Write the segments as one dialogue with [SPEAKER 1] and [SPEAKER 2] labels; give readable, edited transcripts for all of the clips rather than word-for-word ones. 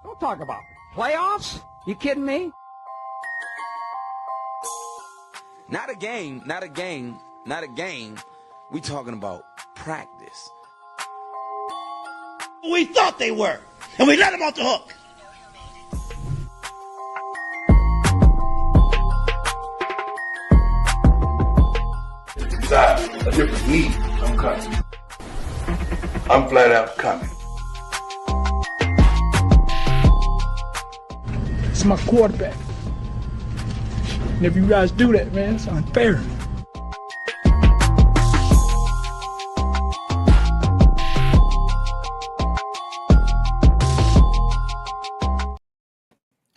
[SPEAKER 1] Don't talk about playoffs. You kidding me?
[SPEAKER 2] Not a game. We talking about practice.
[SPEAKER 3] We thought they were, and we let them off the hook.
[SPEAKER 4] Decide a different need. I'm coming. I'm flat out coming.
[SPEAKER 5] It's my quarterback. And if you guys do that, man, it's unfair.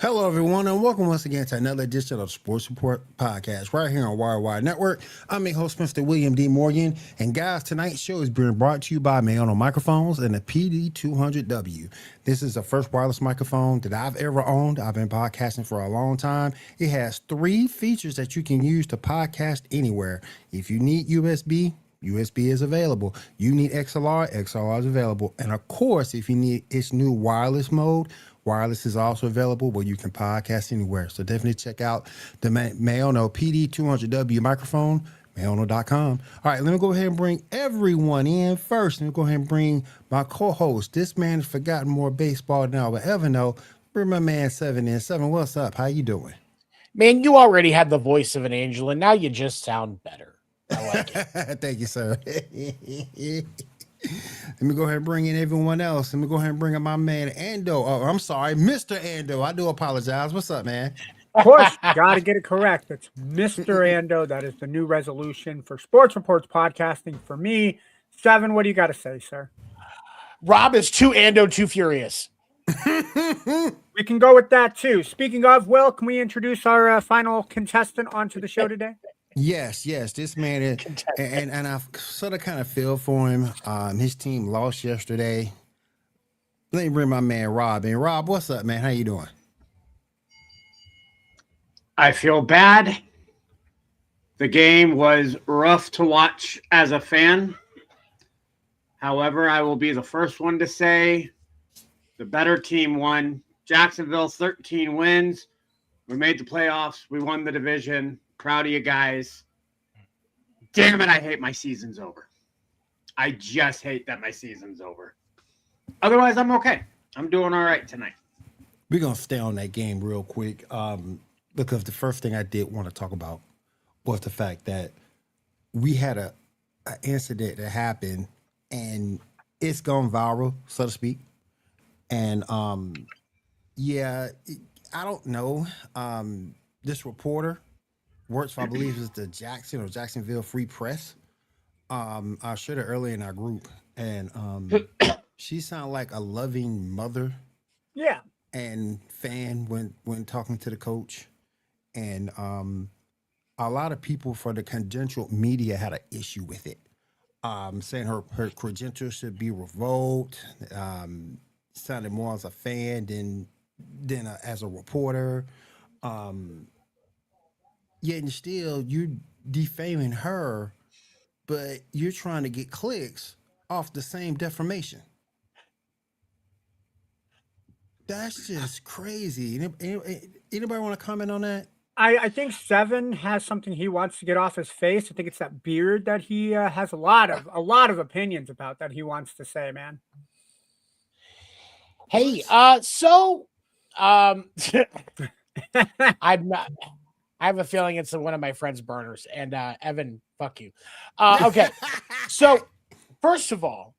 [SPEAKER 6] Hello, everyone, and welcome once again to another edition of Sports Report Podcast right here on Wire Network. I'm your host, Mr. William D. Morgan, and guys, tonight's show is being brought to you by Maono Microphones and the PD200W. This is the first wireless microphone that I've ever owned. I've been podcasting for a long time. It has 3 features that you can use to podcast anywhere. If you need USB is available. You need XLR is available. And of course, if you need its new wireless mode, wireless is also available where you can podcast anywhere. So definitely check out the Maono PD200W microphone, Maono.com. All right, let me go ahead and bring everyone in first. Let me go ahead and bring my co-host. This man has forgotten more baseball than I will ever know. Bring my man 7 in. 7, what's up? How you doing?
[SPEAKER 7] Man, you already had the voice of an angel, and now you just sound better. I like it.
[SPEAKER 6] Thank you, sir. Let me go ahead and bring in everyone else. Let me go ahead and bring in my man, Ando. Oh, I'm sorry, Mr. Ando. I do apologize. What's up, man?
[SPEAKER 5] Of course, got to get it correct. It's Mr. Ando. That is the new resolution for Sports Reports podcasting for me. 7, what do you got to say, sir?
[SPEAKER 7] Rob is too Ando, too furious.
[SPEAKER 5] We can go with that, too. Speaking of, Will, can we introduce our final contestant onto the show today?
[SPEAKER 6] Yes. This man is, and I sort of kind of feel for him. His team lost yesterday. Let me bring my man Rob in. Rob, what's up, man? How you doing?
[SPEAKER 8] I feel bad. The game was rough to watch as a fan. However, I will be the first one to say the better team won. Jacksonville, 13 wins. We made the playoffs. We won the division. Proud of you guys. Damn it, I hate my season's over. I just hate that my season's over. Otherwise, I'm okay. I'm doing all right tonight.
[SPEAKER 6] We're going to stay on that game real quick because the first thing I did want to talk about was the fact that we had an incident that happened, and it's gone viral, so to speak. And, I don't know. This reporter works for, I believe, is the Jacksonville Free Press. I shared it earlier in our group, and she sounded like a loving mother.
[SPEAKER 5] Yeah.
[SPEAKER 6] And fan when talking to the coach, and a lot of people for the credentialed media had an issue with it, saying her credentials should be revoked. Sounded more as a fan than as a reporter. Yet and still, you're defaming her, but you're trying to get clicks off the same defamation. That's just crazy. Anybody want to comment on that?
[SPEAKER 5] I think 7 has something he wants to get off his face. I think it's that beard that he has a lot of opinions about that he wants to say, man.
[SPEAKER 7] Hey, I'm not. I have a feeling it's one of my friend's burners. And Evan, fuck you. Okay. So, first of all,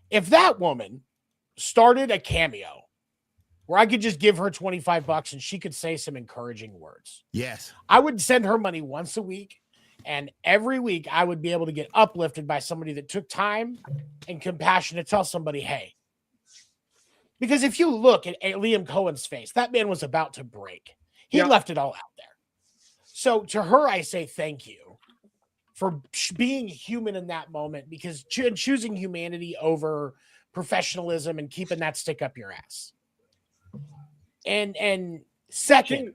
[SPEAKER 7] If that woman started a cameo where I could just give her $25 and she could say some encouraging words,
[SPEAKER 6] Yes.
[SPEAKER 7] I would send her money once a week. And every week I would be able to get uplifted by somebody that took time and compassion to tell somebody, hey, because if you look at Liam Cohen's face, that man was about to break. He left it all out there. So to her, I say thank you for being human in that moment, because choosing humanity over professionalism and keeping that stick up your ass. And second,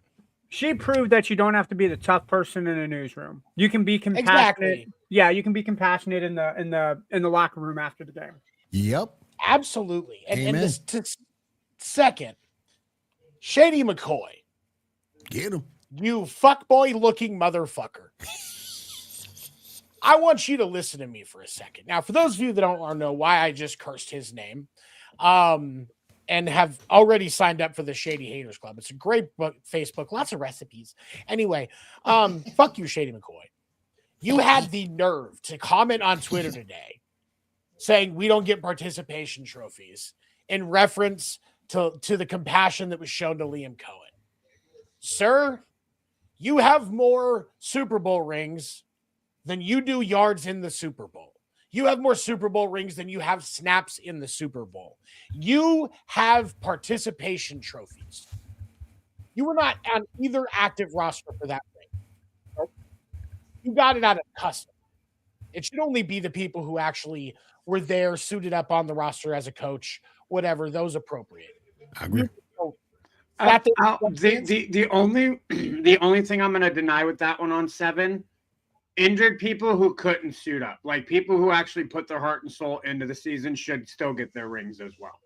[SPEAKER 5] she proved that you don't have to be the tough person in a newsroom. You can be compassionate.
[SPEAKER 7] Exactly.
[SPEAKER 5] Yeah, you can be compassionate in the locker room after the game.
[SPEAKER 6] Yep.
[SPEAKER 7] Absolutely. And
[SPEAKER 6] Amen.
[SPEAKER 7] Second, Shady McCoy.
[SPEAKER 6] Get him.
[SPEAKER 7] You fuckboy looking motherfucker. I want you to listen to me for a second. Now, for those of you that don't know why I just cursed his name, and have already signed up for the Shady Haters Club. It's a great book, Facebook, lots of recipes. Anyway, fuck you, Shady McCoy. You had the nerve to comment on Twitter today saying we don't get participation trophies in reference to the compassion that was shown to Liam Cohen. Sir, you have more Super Bowl rings than you do yards in the Super Bowl. You have more Super Bowl rings than you have snaps in the Super Bowl. You have participation trophies. You were not on either active roster for that ring. Nope. You got it out of custom. It should only be the people who actually were there, suited up on the roster as a coach, whatever, those appropriate.
[SPEAKER 6] I agree.
[SPEAKER 8] The only thing I'm going to deny with that one on 7, injured people who couldn't suit up, like people who actually put their heart and soul into the season, should still get their rings as well.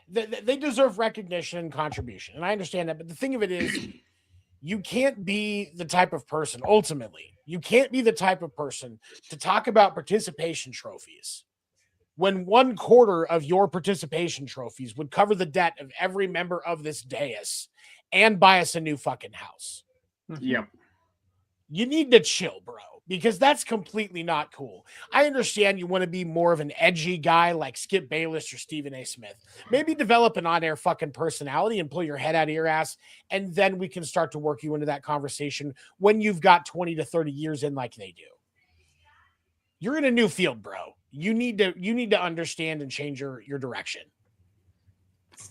[SPEAKER 7] They deserve recognition and contribution, and I understand that. But the thing of it is, you can't be the type of person. Ultimately, you can't be the type of person to talk about participation trophies when 1/4 of your participation trophies would cover the debt of every member of this dais and buy us a new fucking house.
[SPEAKER 8] Yep.
[SPEAKER 7] You need to chill, bro, because that's completely not cool. I understand you want to be more of an edgy guy like Skip Bayless or Stephen A. Smith. Maybe develop an on-air fucking personality and pull your head out of your ass, and then we can start to work you into that conversation when you've got 20 to 30 years in like they do. You're in a new field, bro. You need to understand and change your direction.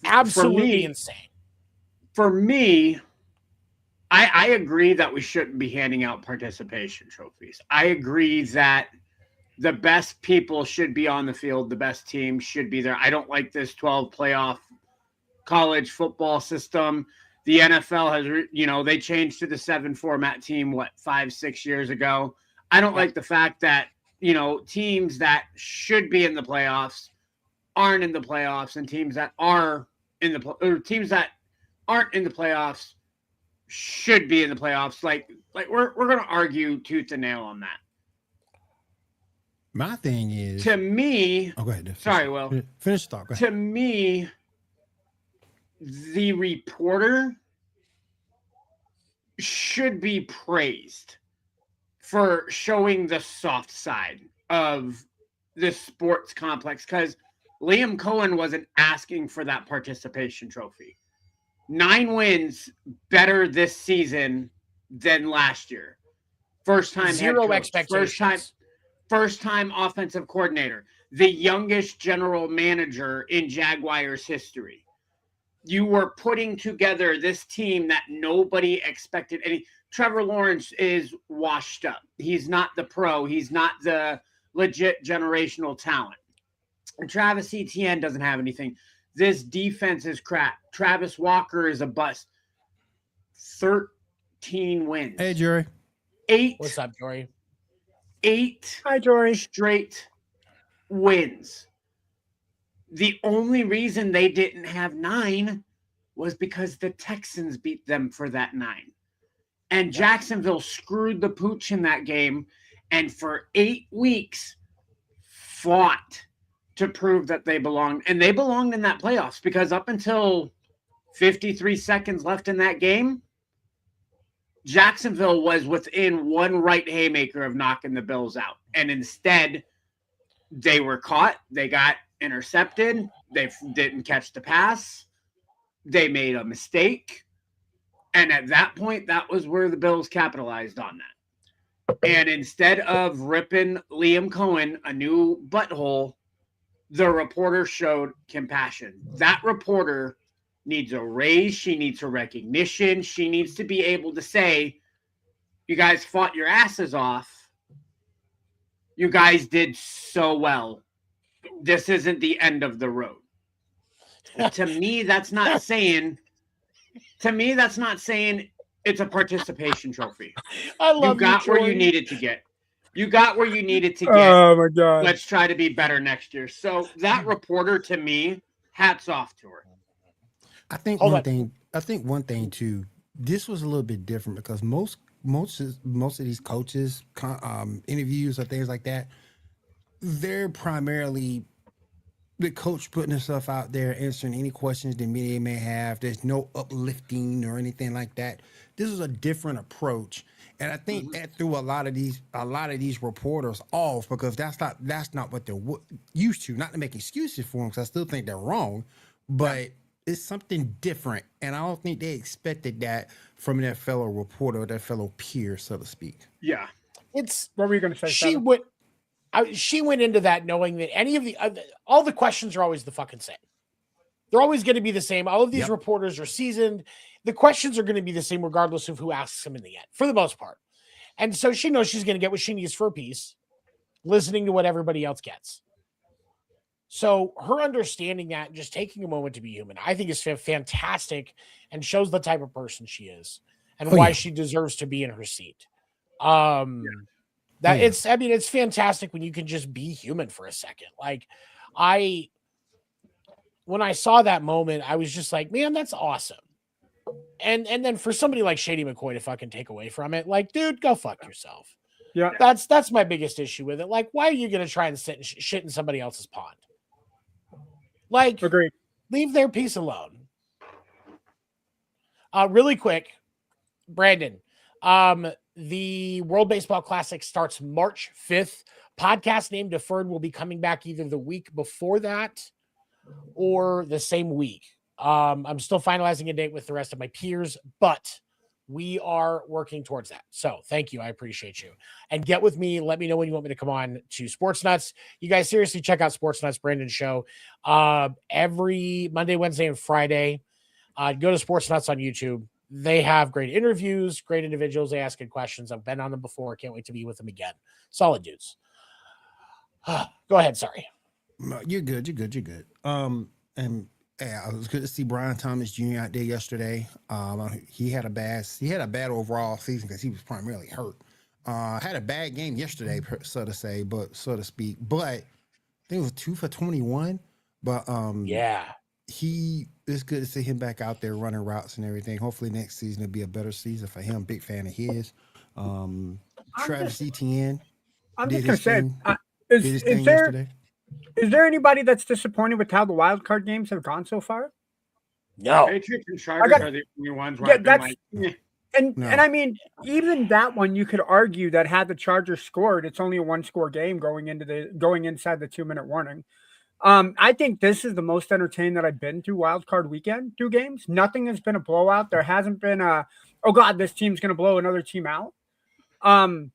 [SPEAKER 7] Absolutely insane.
[SPEAKER 8] For me, I agree that we shouldn't be handing out participation trophies. I agree that the best people should be on the field. The best team should be there. I don't like this 12 playoff college football system. The NFL has, they changed to the 7 format team, 5-6 years ago. I don't like the fact that, teams that should be in the playoffs aren't in the playoffs, and teams that are teams that aren't in the playoffs should be in the playoffs. Like we're going to argue tooth and nail on that.
[SPEAKER 6] My thing is,
[SPEAKER 8] to me,
[SPEAKER 6] go ahead.
[SPEAKER 8] Sorry, Will.
[SPEAKER 6] Finish the thought. Go ahead.
[SPEAKER 8] To me, the reporter should be praised for showing the soft side of the sports complex, because Liam Cohen wasn't asking for that participation trophy. 9 wins, better this season than last year. First time
[SPEAKER 7] zero expectations.
[SPEAKER 8] First time offensive coordinator. The youngest general manager in Jaguars history. You were putting together this team that nobody expected. Trevor Lawrence is washed up. He's not the pro. He's not the legit generational talent. And Travis Etienne doesn't have anything. This defense is crap. Travis Walker is a bust. 13 wins.
[SPEAKER 6] Hey, Jory.
[SPEAKER 8] 8.
[SPEAKER 7] What's up, Jory?
[SPEAKER 8] 8.
[SPEAKER 5] Hi, Jory.
[SPEAKER 8] Straight wins. The only reason they didn't have 9 was because the Texans beat them for that 9. And Jacksonville screwed the pooch in that game, and for 8 weeks fought to prove that they belonged. And they belonged in that playoffs, because up until 53 seconds left in that game, Jacksonville was within one right haymaker of knocking the Bills out. And instead, They were caught. They got intercepted. They didn't catch the pass. They made a mistake. And at that point, that was where the Bills capitalized on that. And instead of ripping Liam Cohen a new butthole, the reporter showed compassion. That reporter needs a raise. She needs a recognition. She needs to be able to say, you guys fought your asses off. You guys did so well. This isn't the end of the road. To me, that's not saying it's a participation trophy.
[SPEAKER 7] I love
[SPEAKER 8] you got where you needed to get. You got where you needed to get.
[SPEAKER 5] Oh my god!
[SPEAKER 8] Let's try to be better next year. So that reporter, to me, hats off to her.
[SPEAKER 6] I think one thing too. This was a little bit different because most of these coaches interviews or things like that, they're primarily the coach putting himself out there, answering any questions the media may have. There's no uplifting or anything like that. This is a different approach. And I think that threw a lot of these reporters off because that's not what they're used to. Not to make excuses for them, because I still think they're wrong, but it's something different. And I don't think they expected that from their fellow reporter or their fellow peer, so to speak.
[SPEAKER 8] Yeah,
[SPEAKER 5] What were you going to say?
[SPEAKER 7] She went into that knowing that any of all the questions are always the fucking same. They're always going to be the same. All of these reporters are seasoned. The questions are going to be the same regardless of who asks them in the end, for the most part. And so she knows she's going to get what she needs for a piece, listening to what everybody else gets. So her understanding that and just taking a moment to be human, I think is fantastic and shows the type of person she is and why she deserves to be in her seat. It's fantastic when you can just be human for a second. Like when I saw that moment, I was just like, man, that's awesome. And then for somebody like Shady McCoy to fucking take away from it, like, dude, go fuck yourself.
[SPEAKER 5] Yeah.
[SPEAKER 7] That's my biggest issue with it. Like, why are you going to try and sit and shit in somebody else's pond? Like,
[SPEAKER 5] agreed.
[SPEAKER 7] Leave their piece alone. Really quick, Brandon, the World Baseball Classic starts March 5th. Podcast name deferred will be coming back either the week before that or the same week. I'm still finalizing a date with the rest of my peers, but we are working towards that. So thank you. I appreciate you. And get with me. Let me know when you want me to come on to Sports Nuts. You guys seriously check out Sports Nuts, Brandon's show. Every Monday, Wednesday, and Friday. Go to Sports Nuts on YouTube. They have great interviews, great individuals. They ask good questions. I've been on them before. Can't wait to be with them again. Solid dudes. Go ahead. Sorry.
[SPEAKER 6] No, you're good. And yeah, it was good to see Brian Thomas Jr. out there yesterday. He had a bad overall season because he was primarily hurt. Had a bad game yesterday, so to speak. But I think it was 2 for 21. But it's good to see him back out there running routes and everything. Hopefully next season will be a better season for him. Big fan of his. Travis Etienne.
[SPEAKER 5] I'm just gonna say, is there anybody that's disappointed with how the wild card games have gone so far?
[SPEAKER 7] No.
[SPEAKER 8] Patriots and Chargers are the only ones where
[SPEAKER 5] and I mean, even that one, you could argue that had the Chargers scored, it's only a 1-score game going inside the 2-minute warning. I think this is the most entertained that I've been through wild card weekend, 2 games. Nothing has been a blowout. There hasn't been oh God, this team's going to blow another team out.
[SPEAKER 7] I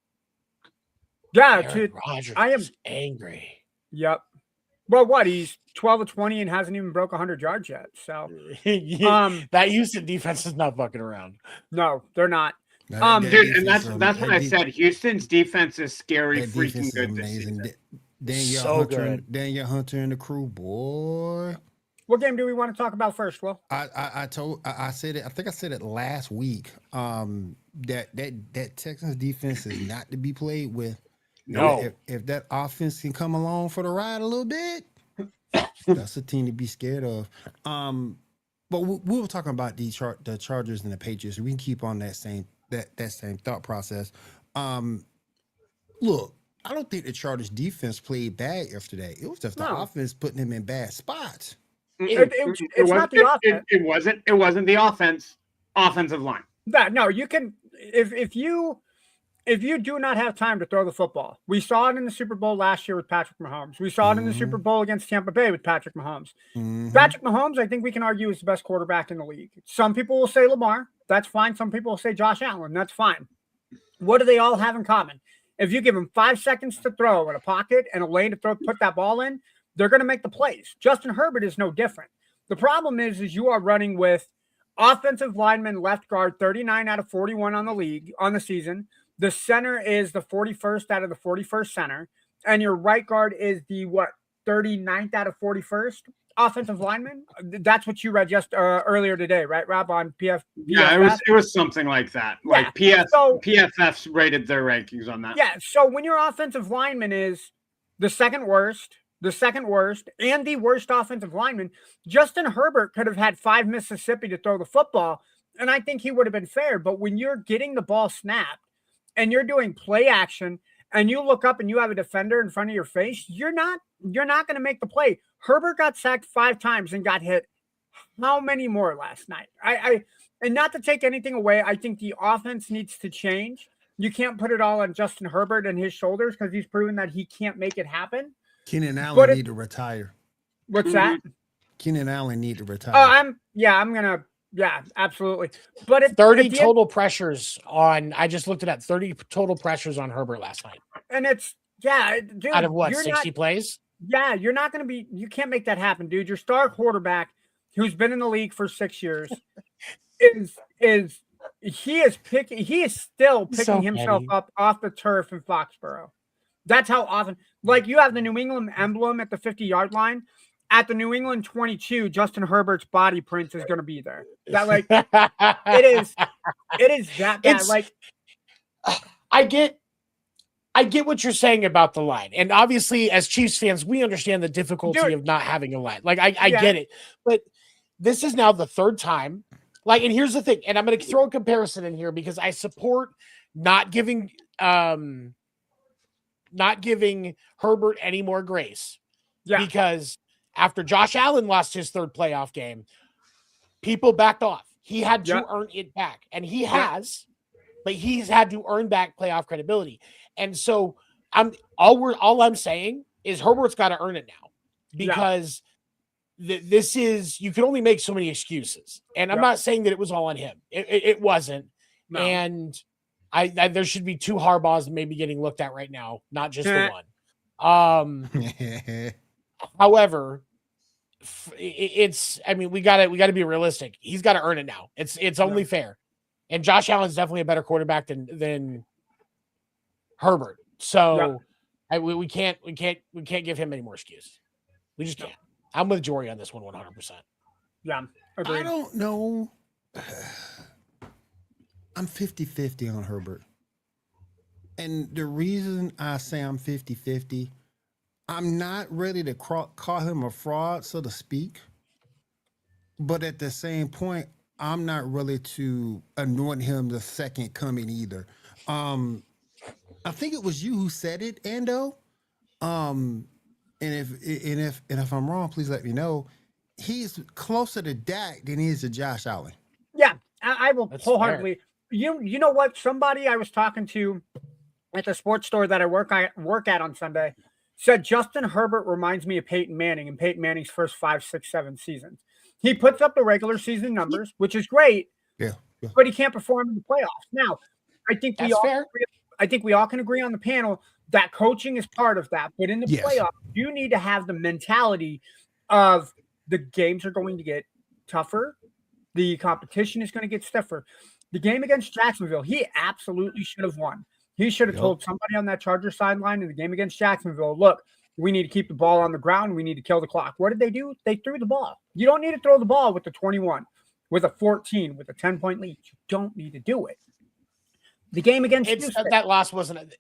[SPEAKER 7] am angry.
[SPEAKER 5] Yep. Well, what? He's 12 of 20 and hasn't even broke 100 yards yet. So
[SPEAKER 7] that Houston defense is not fucking around.
[SPEAKER 5] No, they're not.
[SPEAKER 8] Dude, and that's what I said. Houston's defense is scary, freaking good.
[SPEAKER 6] Amazing. Daniel Hunter and the crew, boy.
[SPEAKER 5] What game do we want to talk about first? Well,
[SPEAKER 6] I said it. I think I said it last week. That Texans defense is not to be played with.
[SPEAKER 7] No,
[SPEAKER 6] if that offense can come along for the ride a little bit, that's a team to be scared of. But we were talking about the Chargers and the Patriots. We can keep on that same thought process. Look, I don't think the Chargers defense played bad yesterday. It was just the offense putting them in bad spots.
[SPEAKER 5] It's not the offense.
[SPEAKER 8] It wasn't the offensive line.
[SPEAKER 5] No, you can if if you do not have time to throw the football, we saw it in the Super Bowl last year with Patrick Mahomes. We saw it in the Super Bowl against Tampa Bay with Patrick Mahomes. Patrick Mahomes, I think we can argue, is the best quarterback in the league. Some people will say Lamar. That's fine. Some people will say Josh Allen. That's fine. What do they all have in common? If you give them 5 seconds to throw in a pocket and a lane to put that ball in, they're going to make the plays. Justin Herbert is no different. The problem is you are running with offensive lineman left guard 39 out of 41 on the season. The center is the 41st out of the 41st center. And your right guard is the 39th out of 41st offensive lineman. That's what you read just earlier today, right, Rob, on PFF?
[SPEAKER 8] Yeah, it was something like that. Like PFF's rated their rankings on that.
[SPEAKER 5] Yeah, so when your offensive lineman is the second worst, and the worst offensive lineman, Justin Herbert could have had 5 Mississippi to throw the football, and I think he would have been fair. But when you're getting the ball snapped and you're doing play action and you look up and you have a defender in front of your face, you're not going to make the play. Herbert got sacked 5 times and got hit how many more last night? And not to take anything away, I think the offense needs to change. You can't put it all on Justin Herbert and his shoulders because he's proven that he can't make it happen.
[SPEAKER 6] Keenan Allen need to retire.
[SPEAKER 5] What's that?
[SPEAKER 6] Keenan Allen need to retire.
[SPEAKER 5] Yeah, absolutely. But
[SPEAKER 7] 30 total pressures on, I just looked at 30 total pressures on Herbert last night.
[SPEAKER 5] And it's, dude.
[SPEAKER 7] Out of what, 60 plays?
[SPEAKER 5] Yeah, you're not going to be, you can't make that happen, dude. Your star quarterback, who's been in the league for 6 years, he is still picking himself up off the turf in Foxborough. That's how often, like you have the New England emblem at the 50-yard line. At the New England 22, Justin Herbert's body print is going to be there. That it is that bad. Like
[SPEAKER 7] I get what you're saying about the line. And obviously as Chiefs fans, we understand the difficulty of not having a line. Like I get it. But this is now the 3rd time. Like, and here's the thing, and I'm going to throw a comparison in here because I support not giving Herbert any more grace. Yeah. Because after Josh Allen lost his 3rd playoff game, people backed off. He had to earn it back, and he has, but he's had to earn back playoff credibility. And so all I'm saying is Herbert's got to earn it now because this is, you can only make so many excuses. And I'm not saying that it was all on him. It wasn't. No. And I there should be 2 Harbaughs maybe getting looked at right now, not just the one. However, we got to be realistic. He's got to earn it now. It's only fair. And Josh Allen's definitely a better quarterback than Herbert. So we can't give him any more excuses. We just can't. I'm with Jory on this one 100%.
[SPEAKER 5] Yeah, agreed.
[SPEAKER 6] I don't know. I'm 50-50 on Herbert. And the reason I say I'm 50-50, I'm not ready to call him a fraud, so to speak. But at the same point, I'm not really to anoint him the second coming either. I think it was you who said it, Ando. And if I'm wrong, please let me know. He's closer to Dak than he is to Josh Allen.
[SPEAKER 5] Yeah, I will wholeheartedly. You know what? Somebody I was talking to at the sports store that I work at on Sunday said Justin Herbert reminds me of Peyton Manning in Peyton Manning's first 5, 6, 7 seasons. He puts up the regular season numbers, which is great. Yeah. But he can't perform in the playoffs. Now, I think we all can agree on the panel that coaching is part of that. But in the playoffs, you need to have the mentality of the games are going to get tougher. The competition is going to get stiffer. The game against Jacksonville, he absolutely should have won. He should have told somebody on that Charger sideline in the game against Jacksonville, look, we need to keep the ball on the ground. We need to kill the clock. What did they do? They threw the ball. You don't need to throw the ball with the 21, with a 14, with a 10-point lead. You don't need to do it. The game against Houston,
[SPEAKER 7] that loss wasn't,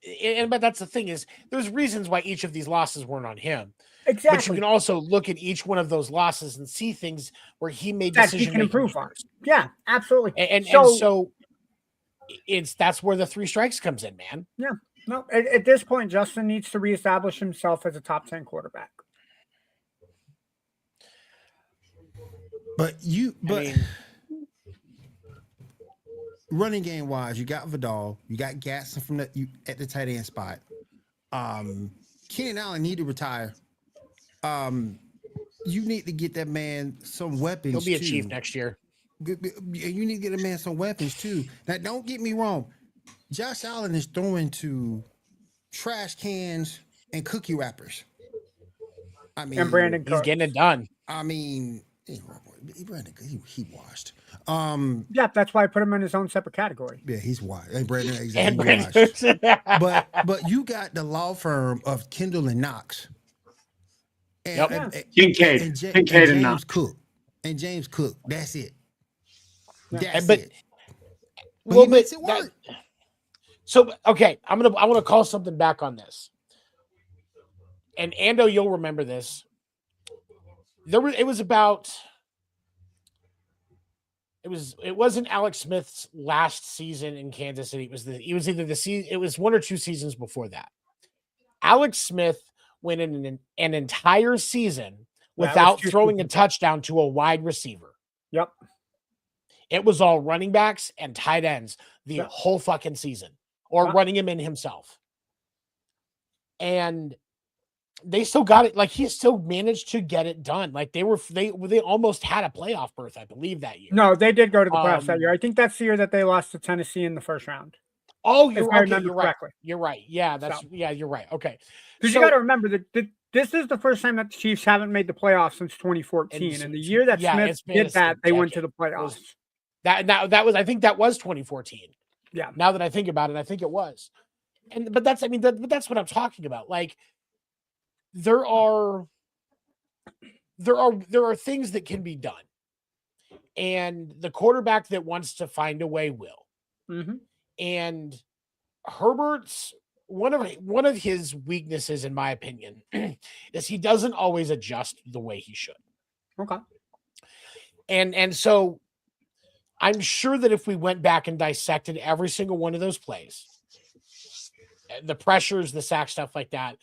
[SPEAKER 7] but that's the thing is there's reasons why each of these losses weren't on him.
[SPEAKER 5] Exactly.
[SPEAKER 7] But you can also look at each one of those losses and see things where he made
[SPEAKER 5] that
[SPEAKER 7] decisions
[SPEAKER 5] he can improve on. Yeah, absolutely.
[SPEAKER 7] And so that's where the 3 strikes comes in, man.
[SPEAKER 5] Yeah. No, at this point, Justin needs to reestablish himself as a top 10 quarterback.
[SPEAKER 6] running game wise, you got Vidal, you got Gatson from at the tight end spot. Keenan Allen need to retire. You need to get that man some weapons.
[SPEAKER 7] He'll be a
[SPEAKER 6] too.
[SPEAKER 7] Chief next year.
[SPEAKER 6] You need to get a man some weapons too. Now, don't get me wrong. Josh Allen is throwing to trash cans and cookie wrappers. I mean,
[SPEAKER 5] And Brandon
[SPEAKER 7] He's
[SPEAKER 5] Cooks.
[SPEAKER 7] getting it done.
[SPEAKER 6] I mean, Brandon, he washed.
[SPEAKER 5] Yeah, that's why I put him in his own separate category.
[SPEAKER 6] Yeah, he's washed. And Brandon,
[SPEAKER 7] And
[SPEAKER 6] exactly.
[SPEAKER 7] Brandon-
[SPEAKER 6] But you got the law firm of Kendall and Knox. And,
[SPEAKER 8] Kincaid.
[SPEAKER 6] and
[SPEAKER 8] Kincaid and
[SPEAKER 6] James
[SPEAKER 8] Knox.
[SPEAKER 6] Cook. And James Cook. That's it. That's
[SPEAKER 7] but
[SPEAKER 6] it.
[SPEAKER 7] well,
[SPEAKER 6] he makes
[SPEAKER 7] but
[SPEAKER 6] it work.
[SPEAKER 7] so okay, I want to call something back on this. And Ando, you'll remember this. It wasn't Alex Smith's last season in Kansas City. It was one or two seasons before that. Alex Smith went in an entire season without throwing a touchdown to a wide receiver.
[SPEAKER 5] Yep.
[SPEAKER 7] It was all running backs and tight ends the whole fucking season, or running him in himself. And they still got it. Like, he still managed to get it done. Like, they almost had a playoff berth, I believe, that year.
[SPEAKER 5] No, they did go to the playoffs that year. I think that's the year that they lost to Tennessee in the first round.
[SPEAKER 7] Oh, you're right.
[SPEAKER 5] Correctly.
[SPEAKER 7] You're right. Yeah, you're right. Okay.
[SPEAKER 5] Because you got to remember that this is the first time that the Chiefs haven't made the playoffs since 2014. And the year that Smith did that, they went to the playoffs.
[SPEAKER 7] That was I think that was 2014.
[SPEAKER 5] Yeah.
[SPEAKER 7] Now that I think about it, I think it was. But that's what I'm talking about. Like, there are things that can be done. And the quarterback that wants to find a way will.
[SPEAKER 5] Mm-hmm.
[SPEAKER 7] And Herbert's one of his weaknesses, in my opinion, is he doesn't always adjust the way he should.
[SPEAKER 5] Okay.
[SPEAKER 7] And so I'm sure that if we went back and dissected every single one of those plays, the pressures, the sack, stuff like that,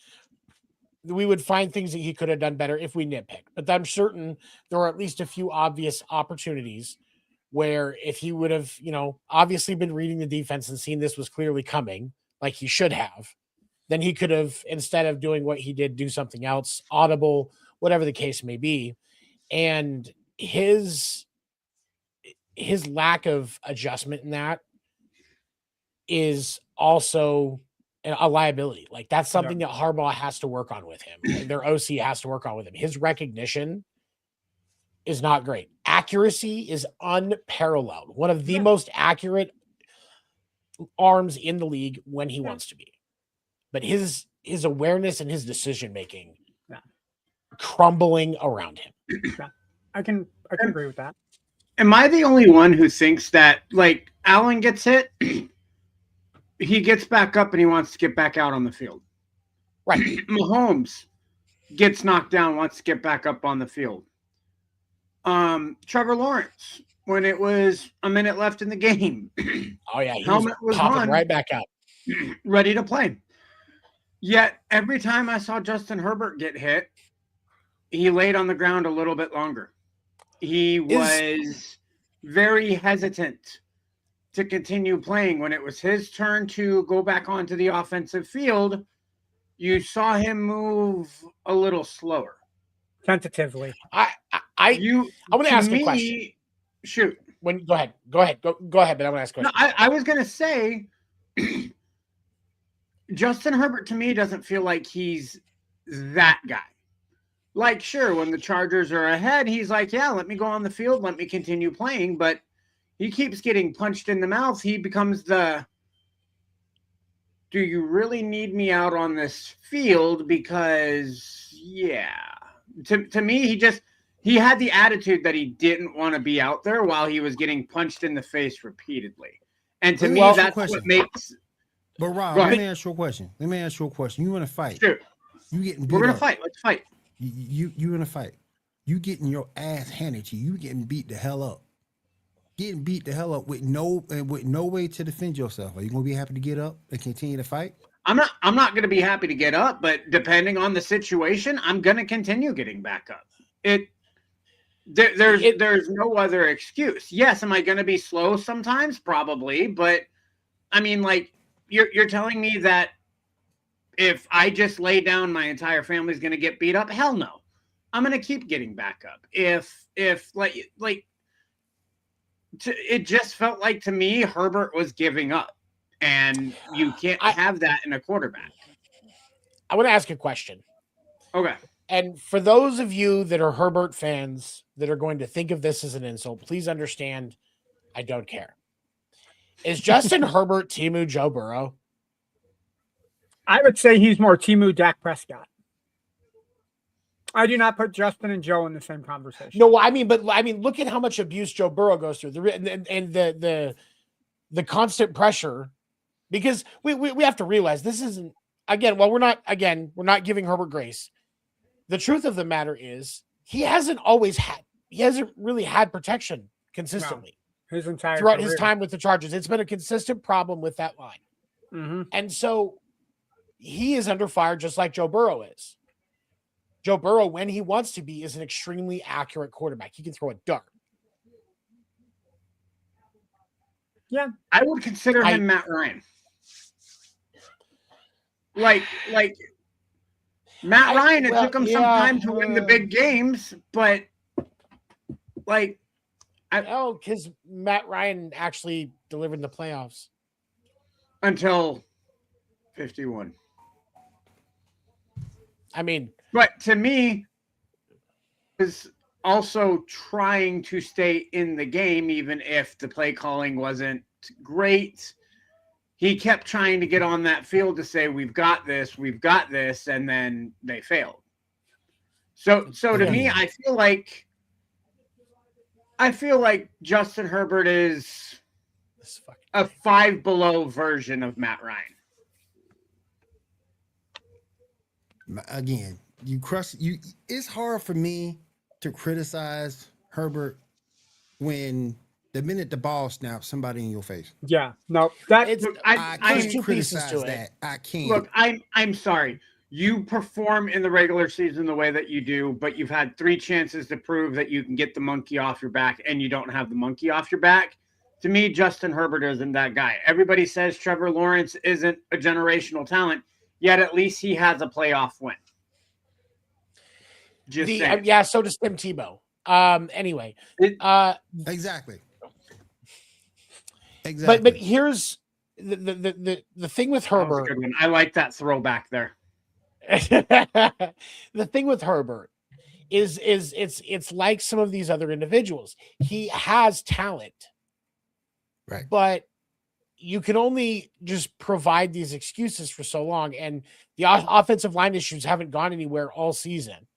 [SPEAKER 7] we would find things that he could have done better if we nitpick. But I'm certain there are at least a few obvious opportunities where if he would have, obviously been reading the defense and seen this was clearly coming, like he should have, then he could have, instead of doing what he did, do something else, audible, whatever the case may be. And his lack of adjustment in that is also a liability. Like, that's something that Harbaugh has to work on with him. Their OC has to work on with him. His recognition is not great. Accuracy is unparalleled. One of the most accurate arms in the league when he wants to be. But his awareness and his decision-making crumbling around him.
[SPEAKER 5] Yeah. I can agree with that.
[SPEAKER 8] Am I the only one who thinks that, like, Allen gets hit, he gets back up and he wants to get back out on the field?
[SPEAKER 7] Right.
[SPEAKER 8] Mahomes gets knocked down, wants to get back up on the field. Trevor Lawrence, when it was a minute left in the game,
[SPEAKER 7] oh yeah,
[SPEAKER 8] helmet was
[SPEAKER 7] popping
[SPEAKER 8] on,
[SPEAKER 7] right back out,
[SPEAKER 8] ready to play. Yet every time I saw Justin Herbert get hit, he laid on the ground a little bit longer. He was very hesitant to continue playing. When it was his turn to go back onto the offensive field, you saw him move a little slower.
[SPEAKER 5] Tentatively.
[SPEAKER 7] I want to ask a question.
[SPEAKER 8] Shoot.
[SPEAKER 7] Go ahead. But I want to ask a question.
[SPEAKER 8] No, I was going to say, Justin Herbert to me doesn't feel like he's that guy. Like, sure, when the Chargers are ahead, he's like, yeah, let me go on the field, let me continue playing. But he keeps getting punched in the mouth. He becomes do you really need me out on this field? Because, yeah. To me, he had the attitude that he didn't want to be out there while he was getting punched in the face repeatedly. And to me, that's what makes.
[SPEAKER 6] But Rob, let me ask you a question. You want to fight?
[SPEAKER 8] Sure.
[SPEAKER 6] You getting beat
[SPEAKER 8] We're gonna
[SPEAKER 6] up.
[SPEAKER 8] fight. Let's fight.
[SPEAKER 6] You in a fight. You getting your ass handed to you. You getting beat the hell up. Getting beat the hell up with no way to defend yourself. Are you gonna be happy to get up and continue to fight?
[SPEAKER 8] I'm not gonna be happy to get up, but depending on the situation, I'm gonna continue getting back up. There's no other excuse. Yes, am I going to be slow sometimes? Probably, but I mean, like you're telling me that if I just lay down, my entire family's going to get beat up? Hell no. I'm going to keep getting back up. If it just felt like to me Herbert was giving up, and you can't have that in a quarterback.
[SPEAKER 7] I want to ask a question.
[SPEAKER 8] Okay.
[SPEAKER 7] And for those of you that are Herbert fans that are going to think of this as an insult, please understand I don't care. Is Justin Herbert Temu Joe Burrow?
[SPEAKER 5] I would say he's more Temu Dak Prescott. I do not put Justin and Joe in the same conversation.
[SPEAKER 7] No, I mean, look at how much abuse Joe Burrow goes through, and the constant pressure, because we have to realize this isn't, again, while we're not giving Herbert grace. The truth of the matter is he hasn't really had protection consistently
[SPEAKER 5] his entire
[SPEAKER 7] throughout
[SPEAKER 5] career.
[SPEAKER 7] his time with the Chargers. It's been a consistent problem with that line.
[SPEAKER 5] Mm-hmm.
[SPEAKER 7] And so he is under fire just like Joe Burrow is. Joe Burrow, when he wants to be, is an extremely accurate quarterback. He can throw a dart.
[SPEAKER 5] Yeah.
[SPEAKER 8] I would consider him Matt Ryan. Like Matt Ryan, it took him some time to win the big games, but
[SPEAKER 7] because Matt Ryan actually delivered in the playoffs
[SPEAKER 8] until 51.
[SPEAKER 7] I mean,
[SPEAKER 8] but to me, is also trying to stay in the game, even if the play calling wasn't great. He kept trying to get on that field to say, we've got this, and then they failed. So to me, I feel like Justin Herbert is a 5 below version of Matt Ryan.
[SPEAKER 6] Again, it's hard for me to criticize Herbert when the minute the ball snaps, somebody in your face.
[SPEAKER 5] Yeah, no,
[SPEAKER 6] I can't criticize that. I can't.
[SPEAKER 8] Look, I'm sorry. You perform in the regular season the way that you do, but you've had 3 chances to prove that you can get the monkey off your back, and you don't have the monkey off your back. To me, Justin Herbert isn't that guy. Everybody says Trevor Lawrence isn't a generational talent, yet at least he has a playoff win.
[SPEAKER 7] So does Tim Tebow. Anyway,
[SPEAKER 6] exactly.
[SPEAKER 7] But here's the thing with Herbert.
[SPEAKER 8] I like that throwback there.
[SPEAKER 7] The thing with Herbert is it's like some of these other individuals. He has talent,
[SPEAKER 6] right?
[SPEAKER 7] But you can only just provide these excuses for so long, and the offensive line issues haven't gone anywhere all season.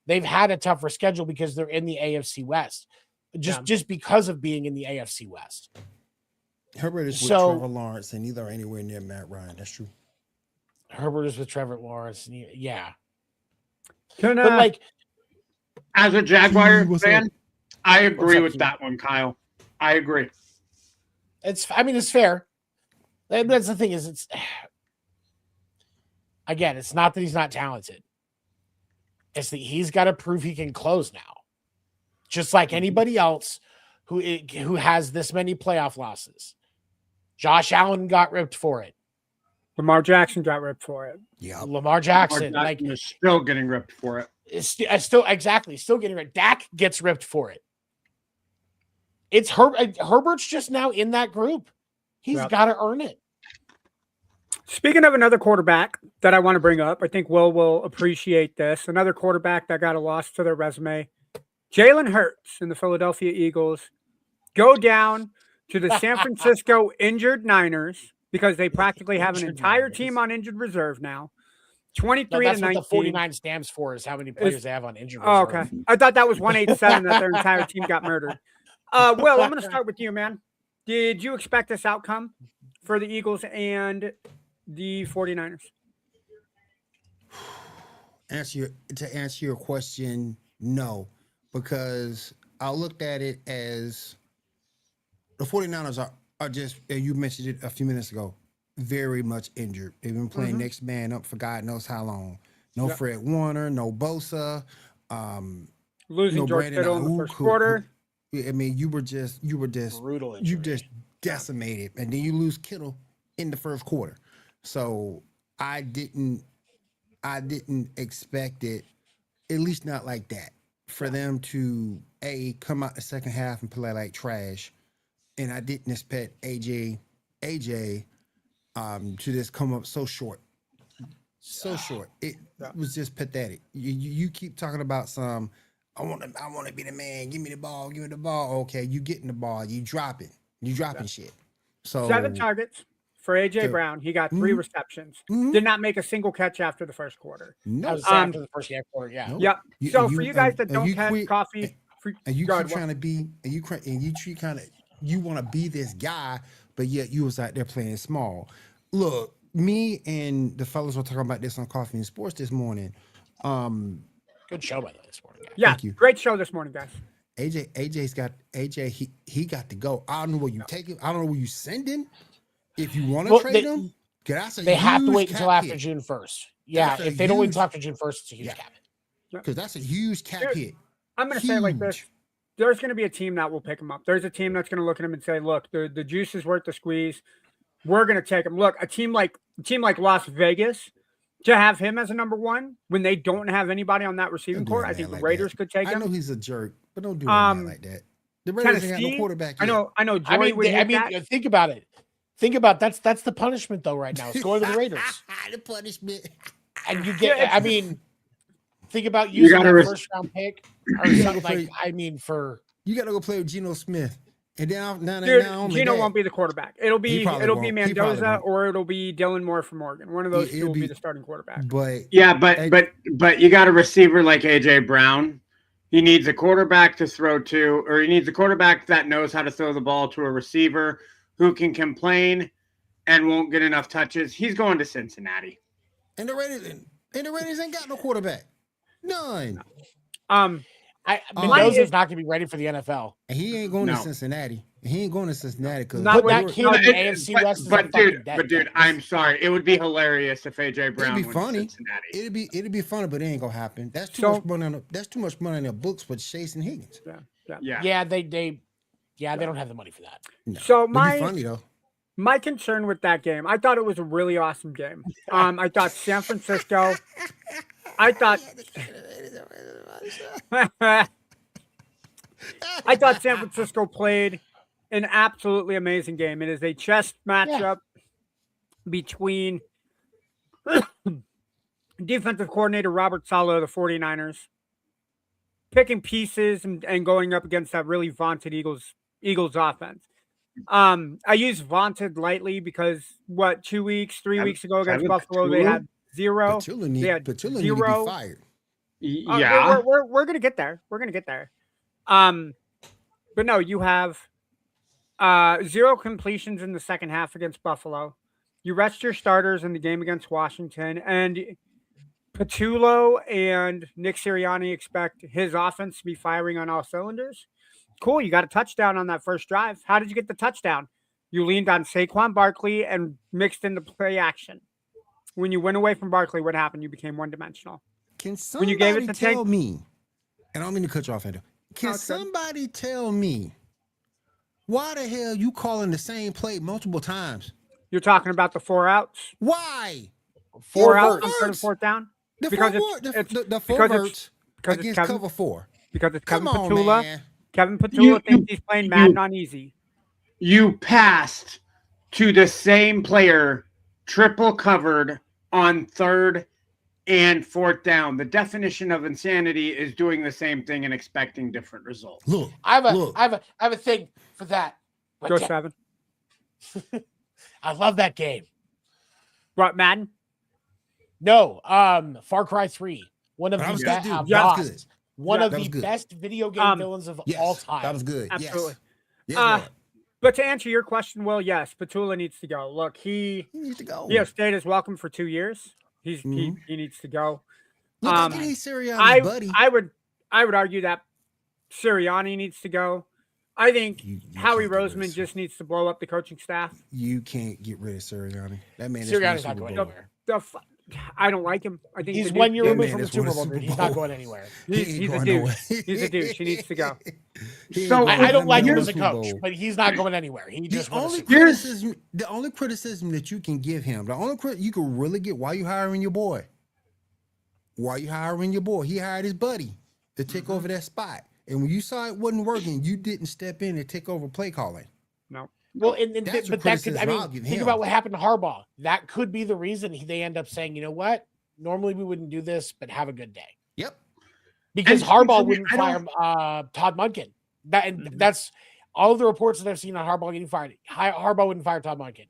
[SPEAKER 7] They've had a tougher schedule because they're in the AFC West, just because of being in the AFC West.
[SPEAKER 6] Herbert is with Trevor Lawrence, and neither are anywhere near Matt Ryan. That's true.
[SPEAKER 7] Herbert is with Trevor Lawrence. Yeah.
[SPEAKER 5] But
[SPEAKER 8] like, as a Jaguar fan, I agree with that one, Kyle. I agree.
[SPEAKER 7] It's fair. That's the thing is, it's not that he's not talented. It's that he's got to prove he can close now. Just like anybody else who has this many playoff losses. Josh Allen got ripped for it.
[SPEAKER 5] Lamar Jackson got ripped for it.
[SPEAKER 6] Yeah,
[SPEAKER 7] Lamar Jackson
[SPEAKER 8] is still getting ripped for it.
[SPEAKER 7] Still getting ripped. Dak gets ripped for it. It's Herbert's just now in that group. He's got to earn it.
[SPEAKER 5] Speaking of another quarterback that I want to bring up, I think will appreciate this. Another quarterback that got a loss to their resume. Jalen Hurts and the Philadelphia Eagles go down to the San Francisco injured Niners because they practically have an entire team on injured reserve now. 23
[SPEAKER 7] that's
[SPEAKER 5] to 19.
[SPEAKER 7] What the 49 stands for is how many players they have on injured reserve.
[SPEAKER 5] Oh, okay. I thought that was 187 that their entire team got murdered. Will, I'm going to start with you, man. Did you expect this outcome for the Eagles and the 49ers?
[SPEAKER 6] To answer your question, no, because I looked at it as the 49ers are just, you mentioned it a few minutes ago, very much injured. They've been playing next man up for God knows how long. No Fred Warner, no Bosa.
[SPEAKER 5] losing George
[SPEAKER 6] Brandon
[SPEAKER 5] Kittle in the
[SPEAKER 6] Ayuk,
[SPEAKER 5] first quarter.
[SPEAKER 6] I mean, you were just
[SPEAKER 7] Brutal
[SPEAKER 6] you
[SPEAKER 7] injury.
[SPEAKER 6] just decimated, and then you lose Kittle in the first quarter. So I didn't expect it, at least not like that, for them to come out the second half and play like trash, and I didn't expect AJ to just come up so short. So short. It was just pathetic. You keep talking about some. I want to be the man. Give me the ball. Give me the ball. Okay, you getting the ball. You dropping shit. So
[SPEAKER 5] 7 targets for AJ Brown. He got 3 receptions. Did not make a single catch after the first quarter.
[SPEAKER 6] No,
[SPEAKER 7] after the first half quarter. Yeah.
[SPEAKER 6] Nope.
[SPEAKER 5] Yep. So for you guys that don't have coffee,
[SPEAKER 6] and you keep trying to be, and you kind of you want to be this guy, but yet you was out there playing small. Look, me and the fellas were talking about this on Coffee and Sports this morning.
[SPEAKER 7] Good show by the way this morning, guys.
[SPEAKER 5] Yeah,
[SPEAKER 6] Thank you.
[SPEAKER 5] great show this morning, guys.
[SPEAKER 6] AJ he got to go. I don't know where you take him. I don't know where you send him. If you want to trade him,
[SPEAKER 7] they have to wait until after June 1st. Yeah, if they don't wait until after June 1st, it's a huge cap hit.
[SPEAKER 6] Because that's a huge cap hit.
[SPEAKER 5] I'm going to say it like this. There's going to be a team that will pick him up. There's a team that's going to look at him and say, look, the juice is worth the squeeze. We're going to take him. Look, a team like Las Vegas, to have him as a number 1 when they don't have anybody on that receiving core, I think the Raiders could take him.
[SPEAKER 6] I know he's a jerk, but don't do it like that. The Raiders ain't got no quarterback yet.
[SPEAKER 5] I know. Joey
[SPEAKER 7] think about it. Think about that's the punishment though right now. It's going to the Raiders.
[SPEAKER 6] The punishment.
[SPEAKER 7] And you get. I mean, think about using that first round pick or something like. I mean, for
[SPEAKER 6] you got to go play with Geno Smith. And now
[SPEAKER 5] Geno won't be the quarterback. It'll be Mendoza or it'll be Dylan Moore from Oregon. One of those two will be the starting quarterback.
[SPEAKER 8] But you got a receiver like AJ Brown. He needs a quarterback to throw to, or he needs a quarterback that knows how to throw the ball to a receiver who can complain and won't get enough touches. He's going to Cincinnati.
[SPEAKER 6] And the Raiders ain't got no quarterback. None.
[SPEAKER 7] Mendoza's not going to be ready for the NFL.
[SPEAKER 6] And he ain't going to Cincinnati. He ain't going to Cincinnati because
[SPEAKER 7] that kid in the AFC West.
[SPEAKER 8] But dude, I'm sorry. It would be hilarious if AJ Brown went to Cincinnati.
[SPEAKER 6] It'd be funny, but it ain't gonna happen. That's too much money. That's too much money in their books for Chase and Higgins.
[SPEAKER 7] Yeah. They don't have the money for that.
[SPEAKER 6] No.
[SPEAKER 5] So
[SPEAKER 6] It'd be funny though.
[SPEAKER 5] My concern with that game, I thought it was a really awesome game. I thought San Francisco. I thought San Francisco played an absolutely amazing game. It is a chess matchup between defensive coordinator Robert Saleh of the 49ers, picking pieces and going up against that really vaunted Eagles offense. I use vaunted lightly because 3 weeks ago against Buffalo, they had 0. They had
[SPEAKER 6] Patula
[SPEAKER 5] 0.
[SPEAKER 6] Need to be fired.
[SPEAKER 8] Yeah,
[SPEAKER 5] we're gonna get there. But no, you have 0 completions in the second half against Buffalo. You rest your starters in the game against Washington, and Patullo and Nick Sirianni expect his offense to be firing on all cylinders. Cool, you got a touchdown on that first drive. How did you get the touchdown? You leaned on Saquon Barkley and mixed in the play action. When you went away from Barkley, what happened? You became one-dimensional.
[SPEAKER 6] Can somebody tell me, and I don't mean to cut you off, Andrew. Can somebody tell me why the hell you calling the same play multiple times?
[SPEAKER 5] You're talking about the 4 outs?
[SPEAKER 6] Why?
[SPEAKER 5] 4 outs on 3rd and 4th down?
[SPEAKER 6] The 4 verts against cover 4.
[SPEAKER 5] Because it's Kevin Patullo. Man. Kevin Patullo thinks he's playing Madden on easy.
[SPEAKER 8] You passed to the same player, triple covered on 3rd and 4th down. The definition of insanity is doing the same thing and expecting different results.
[SPEAKER 6] Look,
[SPEAKER 7] I have a thing for that.
[SPEAKER 5] Go 7.
[SPEAKER 7] I love that game.
[SPEAKER 5] What, Madden?
[SPEAKER 7] No, Far Cry 3. One of the best video game villains of all time.
[SPEAKER 6] That was good.
[SPEAKER 5] Absolutely.
[SPEAKER 6] Yes,
[SPEAKER 5] but to answer your question, Will, yes, Patullo needs to go. Look, he needs to go. Yeah, stayed as welcome for 2 years. He needs to go.
[SPEAKER 6] Look, I think he's Sirianni's buddy.
[SPEAKER 5] I would argue that Sirianni needs to go. I think Howie Roseman just needs to blow up the coaching staff.
[SPEAKER 6] You can't get rid of Sirianni. That man
[SPEAKER 7] Sirianni's not going anywhere.
[SPEAKER 5] I don't like him. I think
[SPEAKER 7] He's
[SPEAKER 5] the
[SPEAKER 7] 1 year
[SPEAKER 6] That
[SPEAKER 7] removed
[SPEAKER 6] man
[SPEAKER 7] from the
[SPEAKER 6] just won
[SPEAKER 7] Super
[SPEAKER 6] a
[SPEAKER 7] Bowl.
[SPEAKER 6] Super
[SPEAKER 7] Dude. He's not
[SPEAKER 6] Bowl.
[SPEAKER 7] going anywhere.
[SPEAKER 5] He's a
[SPEAKER 6] going
[SPEAKER 5] douche.
[SPEAKER 6] nowhere.
[SPEAKER 5] He's a douche. He needs to go.
[SPEAKER 6] He ain't
[SPEAKER 8] So,
[SPEAKER 6] going
[SPEAKER 7] I don't like him
[SPEAKER 6] nowhere.
[SPEAKER 7] as a coach, but he's not going anywhere. He just won a Super Bowl.
[SPEAKER 6] The only criticism that you can give him, the only you can really get, why you hiring your boy? Why you hiring your boy? He hired his buddy to take over that spot. And when you saw it wasn't working, you didn't step in and take over play calling.
[SPEAKER 5] No.
[SPEAKER 7] Well,
[SPEAKER 6] That's
[SPEAKER 7] but that could, I mean, think
[SPEAKER 6] him.
[SPEAKER 7] about what happened to Harbaugh. That could be the reason they end up saying, you know what? Normally we wouldn't do this, but have a good day.
[SPEAKER 6] Yep.
[SPEAKER 7] Because
[SPEAKER 8] And
[SPEAKER 7] Harbaugh
[SPEAKER 8] for me,
[SPEAKER 7] wouldn't fire Todd Monken. That's all of the reports that I've seen on Harbaugh getting fired. Harbaugh wouldn't fire Todd Monken.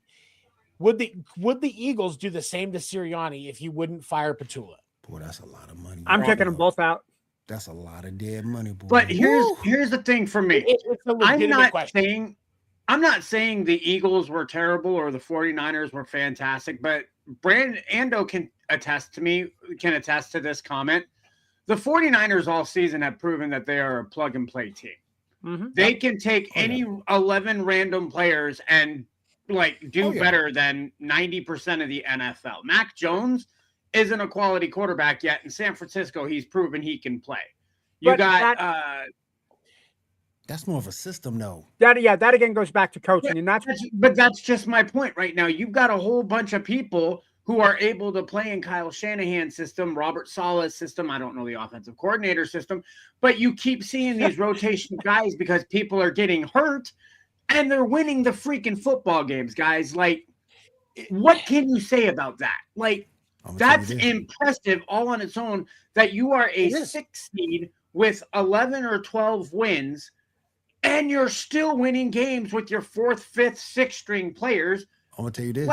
[SPEAKER 7] Would the Eagles do the same to Sirianni if he wouldn't fire Petula?
[SPEAKER 6] Boy, that's a lot of money.
[SPEAKER 5] I'm kicking them both out.
[SPEAKER 6] That's a lot of dead money, boy.
[SPEAKER 8] But here's the thing for me.
[SPEAKER 7] It's a legitimate question.
[SPEAKER 8] I'm not saying the Eagles were terrible or the 49ers were fantastic, but Brandon Ando can attest to this comment. The 49ers all season have proven that they are a plug and play team.
[SPEAKER 5] Mm-hmm.
[SPEAKER 8] They can take any 11 random players and do better than 90% of the NFL. Mac Jones isn't a quality quarterback yet. In San Francisco, he's proven he can play.
[SPEAKER 6] That's more of a system, though.
[SPEAKER 5] That again goes back to coaching, and
[SPEAKER 8] that's just my point right now. You've got a whole bunch of people who are able to play in Kyle Shanahan's system, Robert Saleh's system. I don't know the offensive coordinator system, but you keep seeing these rotation guys because people are getting hurt and they're winning the freaking football games, guys. Like, what can you say about that? Like, that's impressive all on its own that you are a 6 seed with 11 or 12 wins and you're still winning games with your 4th, 5th, 6th string players.
[SPEAKER 6] I'm going to tell you this.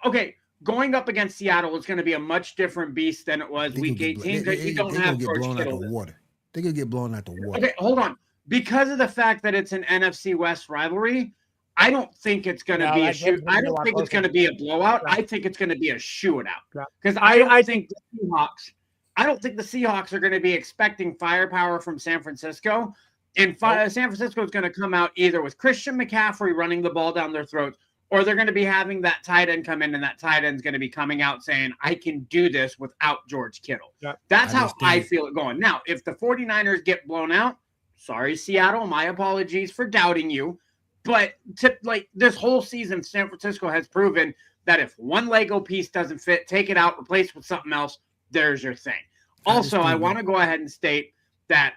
[SPEAKER 8] Okay, going up against Seattle is going to be a much different beast than it was week 18. You don't have George Kittle.
[SPEAKER 6] They're going to get blown out the water.
[SPEAKER 8] Okay, hold on. Because of the fact that it's an NFC West rivalry, I don't think it's going to be a shoot. I don't think it's going to be a blowout. I think it's going to be a shootout. Because I think the Seahawks are going to be expecting firepower from San Francisco. And San Francisco is going to come out either with Christian McCaffrey running the ball down their throats, or they're going to be having that tight end come in, and that tight end is going to be coming out saying, I can do this without George Kittle. That's how I feel it going. Now, if the 49ers get blown out, sorry, Seattle, my apologies for doubting you. But this whole season, San Francisco has proven that if one Lego piece doesn't fit, take it out, replace with something else, there's your thing. Also, I want to go ahead and state that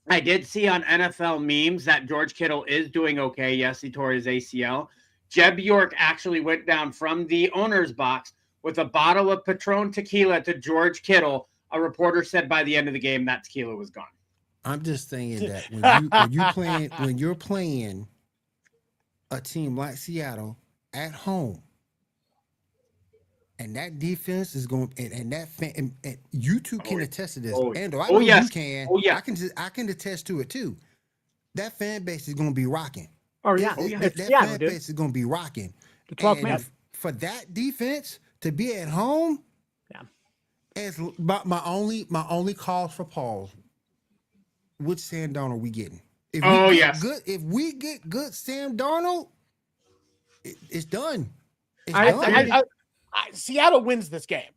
[SPEAKER 8] I did see on NFL memes that George Kittle is doing okay. Yes, he tore his ACL. Jeb York actually went down from the owner's box with a bottle of Patron tequila to George Kittle. A reporter said by the end of the game that tequila was gone.
[SPEAKER 6] I'm just saying that when you're playing a team like Seattle at home, and that defense is going, and you two can attest to this. Ando, I know you can. I can attest to it too. That fan base is going to be rocking.
[SPEAKER 5] Oh yeah,
[SPEAKER 6] that fan base is going to be rocking.
[SPEAKER 5] The 12th man
[SPEAKER 6] for that defense to be at home.
[SPEAKER 5] Yeah.
[SPEAKER 6] As my only cause for pause. Which Sam Darnold are we getting? If we get good Sam Darnold, it's done.
[SPEAKER 7] Seattle wins this game.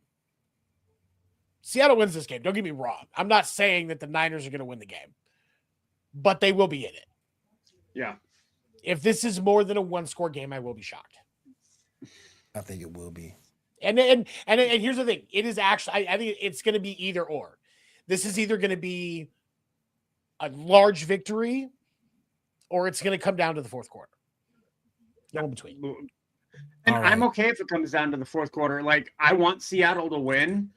[SPEAKER 7] Don't get me wrong. I'm not saying that the Niners are going to win the game, but they will be in it.
[SPEAKER 8] Yeah.
[SPEAKER 7] If this is more than a 1-score game, I will be shocked.
[SPEAKER 6] I think it will be.
[SPEAKER 7] And here's the thing. It is actually, I think it's going to be either or. This is either going to be a large victory or it's going to come down to the fourth quarter. No in between.
[SPEAKER 8] And I'm okay if it comes down to the fourth quarter. Like, I want Seattle to win,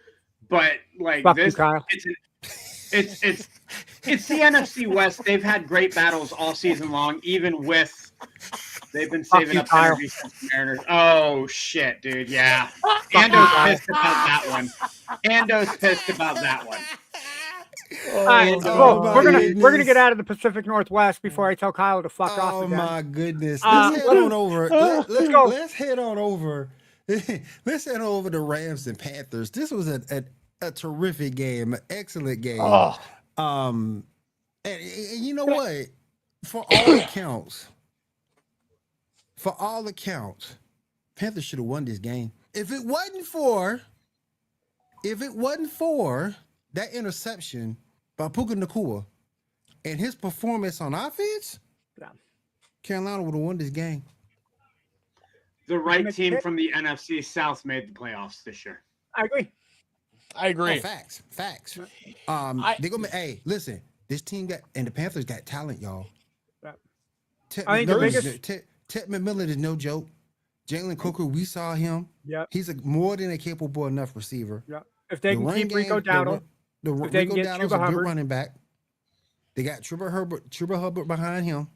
[SPEAKER 8] but like
[SPEAKER 5] Fuck
[SPEAKER 8] this,
[SPEAKER 5] you, Kyle.
[SPEAKER 8] it's the NFC West. They've had great battles all season long, even with they've been saving up energy since the Mariners. Oh shit, dude. Yeah. Ando's pissed about that one.
[SPEAKER 5] We're gonna get out of the Pacific Northwest before I tell Kyle to fuck off.
[SPEAKER 6] Oh my goodness!
[SPEAKER 5] Let's
[SPEAKER 6] head on over. Let's
[SPEAKER 5] go.
[SPEAKER 6] Let's head on over. Let's head over to Rams and Panthers. This was a terrific game, an excellent game. And you know what? For all accounts, Panthers should have won this game. if it wasn't for that interception by Puka Nacua and his performance on offense, Carolina would have won this game.
[SPEAKER 8] The right team from the NFC South made the playoffs this year.
[SPEAKER 5] I agree.
[SPEAKER 6] Oh, facts. Hey, listen, this team and the Panthers got talent, y'all. Ted McMillan is no joke. Jalen Coker, we saw him.
[SPEAKER 5] Yeah,
[SPEAKER 6] he's more than a capable enough receiver.
[SPEAKER 5] Yeah, if they can keep Rico Dowdle, if they can get
[SPEAKER 6] Dowdle's a good running back. They got Chuba Hubbard behind him.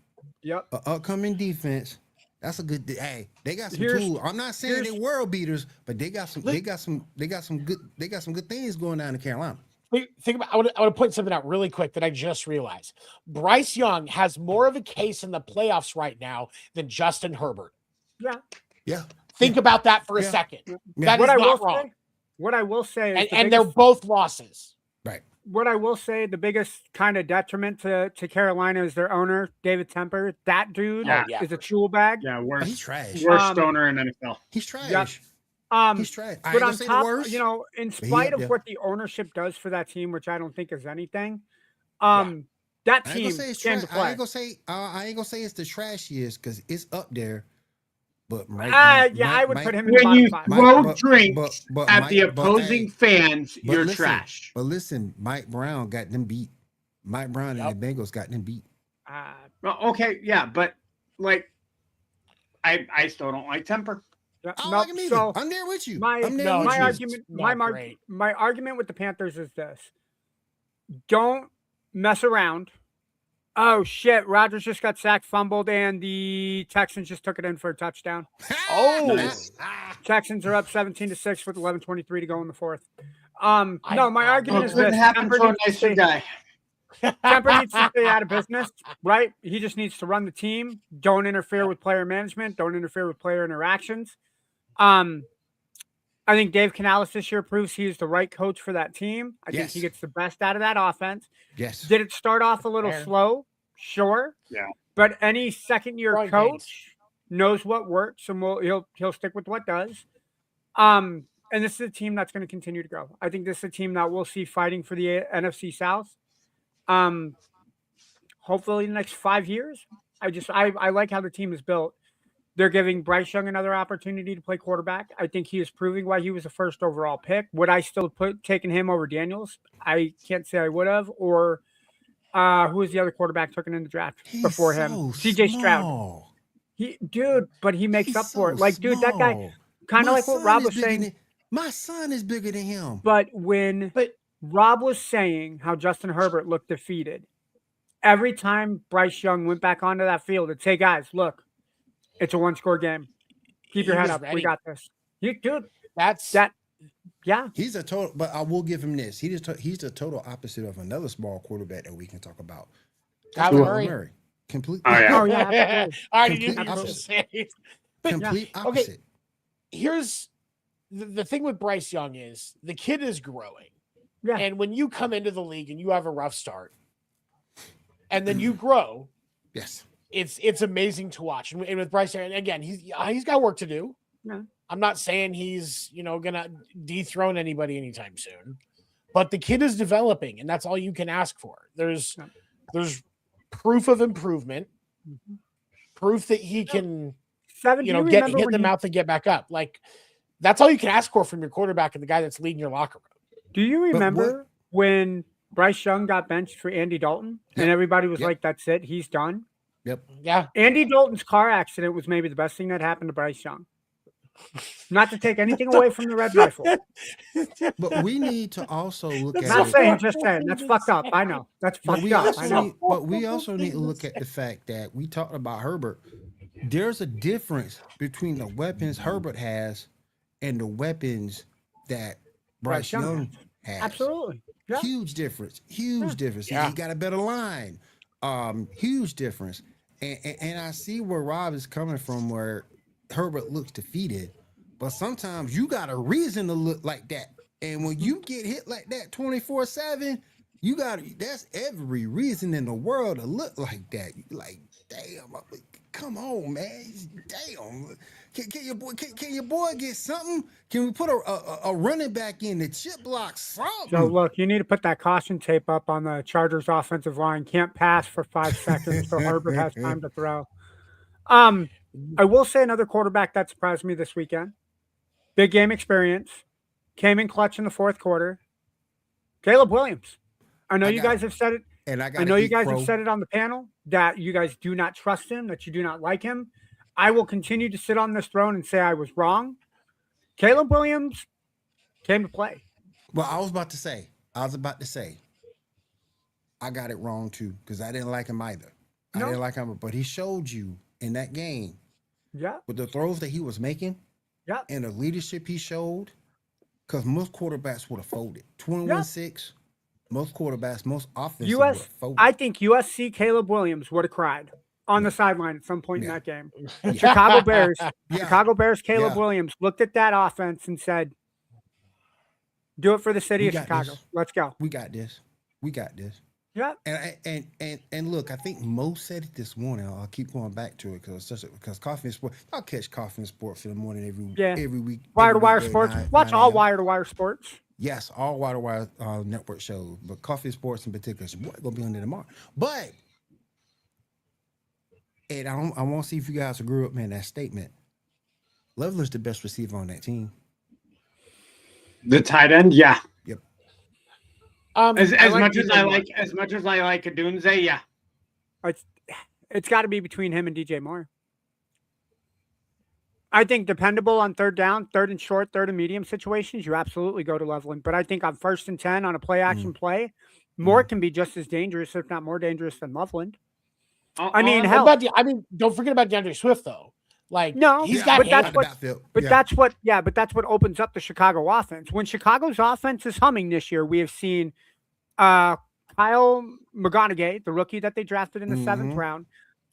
[SPEAKER 5] Yep.
[SPEAKER 6] An upcoming defense. That's a good. Hey, they got some tools. I'm not saying they're world beaters, but they got some good things going down in Carolina.
[SPEAKER 7] Think about. I want to point something out really quick that I just realized. Bryce Young has more of a case in the playoffs right now than Justin Herbert.
[SPEAKER 6] Yeah.
[SPEAKER 7] Think about that for a second. That is not wrong.
[SPEAKER 5] What I will say,
[SPEAKER 7] and they're both losses.
[SPEAKER 6] Right.
[SPEAKER 5] What I will say, the biggest kind of detriment to Carolina is their owner, David Temper. That dude is a tool bag.
[SPEAKER 8] Yeah, worst.
[SPEAKER 6] He's trash.
[SPEAKER 8] Worst owner in NFL.
[SPEAKER 6] He's trash.
[SPEAKER 5] Yep.
[SPEAKER 6] He's trash.
[SPEAKER 5] But on top, in spite of what the ownership does for that team, which I don't think is anything, that team can play.
[SPEAKER 6] I ain't gonna say it's the trashiest because it's up there. But
[SPEAKER 5] I would put him in the
[SPEAKER 8] when you
[SPEAKER 5] bottom
[SPEAKER 8] throw drinks at the opposing fans, you're trash.
[SPEAKER 6] But listen, Mike Brown got them beat. Mike Brown and the Bengals got them beat.
[SPEAKER 8] Well, okay, yeah, but like, I still don't like Temper.
[SPEAKER 5] So
[SPEAKER 6] I'm there with you.
[SPEAKER 5] My argument with the Panthers is this: don't mess around. Oh shit! Rodgers just got sacked, fumbled, and the Texans just took it in for a touchdown.
[SPEAKER 8] Nice.
[SPEAKER 5] Texans are up 17-6 with 11:23 to go in the fourth. No, my argument is this:
[SPEAKER 8] Temper to a nicer guy.
[SPEAKER 5] Temper needs to stay out of business, right? He just needs to run the team. Don't interfere with player management. Don't interfere with player interactions. I think Dave Canales this year proves he is the right coach for that team. I think he gets the best out of that offense.
[SPEAKER 6] Yes.
[SPEAKER 5] Did it start off a little slow? Sure.
[SPEAKER 8] Yeah.
[SPEAKER 5] But any second-year coach knows what works, and he'll stick with what does. And this is a team that's going to continue to grow. I think this is a team that we'll see fighting for the NFC South. Hopefully, in the next 5 years. I like how the team is built. They're giving Bryce Young another opportunity to play quarterback. I think he is proving why he was the first overall pick. Would I still taken him over Daniels? I can't say I would have. Or who was the other quarterback taken in the draft before him? CJ Stroud. But he makes up for it. Like, dude, that guy, kind of like what Rob was saying.
[SPEAKER 6] My son is bigger than him.
[SPEAKER 5] But Rob was saying how Justin Herbert looked defeated, every time Bryce Young went back onto that field, it'd say, guys, look, it's a one-score game. Keep your head up. Ready. We got this. Dude, yeah.
[SPEAKER 6] He's a total, but I will give him this. He's the total opposite of another small quarterback that we can talk about.
[SPEAKER 7] Kyler Murray.
[SPEAKER 6] Completely.
[SPEAKER 5] Oh, yeah.
[SPEAKER 6] Complete opposite. Complete opposite.
[SPEAKER 7] Okay. Here's the thing with Bryce Young is the kid is growing.
[SPEAKER 5] Yeah.
[SPEAKER 7] And when you come into the league and you have a rough start and then you grow.
[SPEAKER 6] Yes.
[SPEAKER 7] It's amazing to watch. And with Bryce, and again, he's got work to do.
[SPEAKER 5] Yeah.
[SPEAKER 7] I'm not saying he's gonna dethrone anybody anytime soon, but the kid is developing, and that's all you can ask for. There's proof of improvement, proof that he can get hit in the mouth and get back up. Like that's all you can ask for from your quarterback and the guy that's leading your locker room.
[SPEAKER 5] Do you remember when Bryce Young got benched for Andy Dalton and everybody was like, "That's it, he's done"?
[SPEAKER 6] Yep.
[SPEAKER 7] Yeah.
[SPEAKER 5] Andy Dalton's car accident was maybe the best thing that happened to Bryce Young. Not to take anything away from the Red Rifle.
[SPEAKER 6] But we need to also look at
[SPEAKER 5] Not saying, just saying. That's fucked up. I know. That's fucked up. I know.
[SPEAKER 6] But we also need to look at the fact that we talked about Herbert. There's a difference between the weapons Herbert has and the weapons that Bryce Young has.
[SPEAKER 5] Absolutely. Yeah.
[SPEAKER 6] Huge difference. Huge difference. Yeah. He got a better line. Huge difference. And I see where Rob is coming from, where Herbert looks defeated, but sometimes you got a reason to look like that. And when you get hit like that 24/7, that's every reason in the world to look like that. You're like, damn, come on, man. Damn. Can your boy get something? Can we put a running back in the chip block? Something.
[SPEAKER 5] So look, you need to put that caution tape up on the Chargers offensive line. Can't pass for 5 seconds, so Herbert has time to throw. I will say another quarterback that surprised me this weekend. Big game experience. Came in clutch in the fourth quarter. Caleb Williams. I know you guys have said it.
[SPEAKER 6] And
[SPEAKER 5] I know you guys have said it on the panel that you guys do not trust him, that you do not like him. I will continue to sit on this throne and say I was wrong. Caleb Williams came to play.
[SPEAKER 6] Well, I was about to say, I got it wrong too, because I didn't like him either. I didn't like him, but he showed you in that game, with the throws that he was making, and the leadership he showed, because most quarterbacks would have folded. 21-6, most quarterbacks, most offensive would have folded.
[SPEAKER 5] I think USC Caleb Williams would have cried on the sideline at some point in that game. Chicago Bears Caleb Williams looked at that offense and said, do it for the city of Chicago. Let's go.
[SPEAKER 6] We got this.
[SPEAKER 5] Yeah.
[SPEAKER 6] And look, I think Mo said it this morning. I'll keep going back to it because Coffee and Sport. I'll catch Coffee and Sport for the morning every week.
[SPEAKER 5] Wire to Wire Sports. Watch all Wire to Wire Sports.
[SPEAKER 6] Yes, all Wire to Wire network shows, but Coffee and Sports in particular. Your boy gonna be on there tomorrow. But and I want to see if you guys agree with me in that statement. Leveler's the best receiver on that team.
[SPEAKER 8] The tight end, yeah.
[SPEAKER 6] Yep.
[SPEAKER 8] As much as I like Adunze, yeah.
[SPEAKER 5] It's got to be between him and DJ Moore. I think dependable on third down, third and short, third and medium situations, you absolutely go to Loveland. But I think on 1st and 10 on a play action play, Moore can be just as dangerous, if not more dangerous than Loveland. I mean,
[SPEAKER 7] don't forget about DeAndre Swift though. Like,
[SPEAKER 5] no,
[SPEAKER 7] he's got.
[SPEAKER 5] That's what opens up the Chicago offense. When Chicago's offense is humming this year, we have seen Kyle McGonaghy, the rookie that they drafted in the 7th round,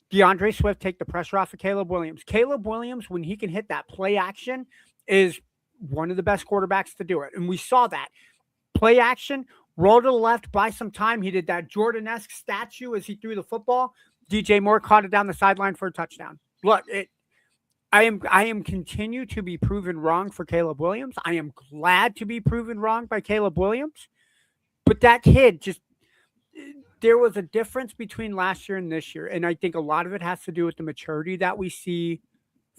[SPEAKER 5] DeAndre Swift take the pressure off of Caleb Williams. Caleb Williams, when he can hit that play action, is one of the best quarterbacks to do it, and we saw that play action. Roll to the left, buy some time. He did that Jordan-esque statue as he threw the football. DJ Moore caught it down the sideline for a touchdown. Look, I am continue to be proven wrong for Caleb Williams. I am glad to be proven wrong by Caleb Williams. But that kid there was a difference between last year and this year. And I think a lot of it has to do with the maturity that we see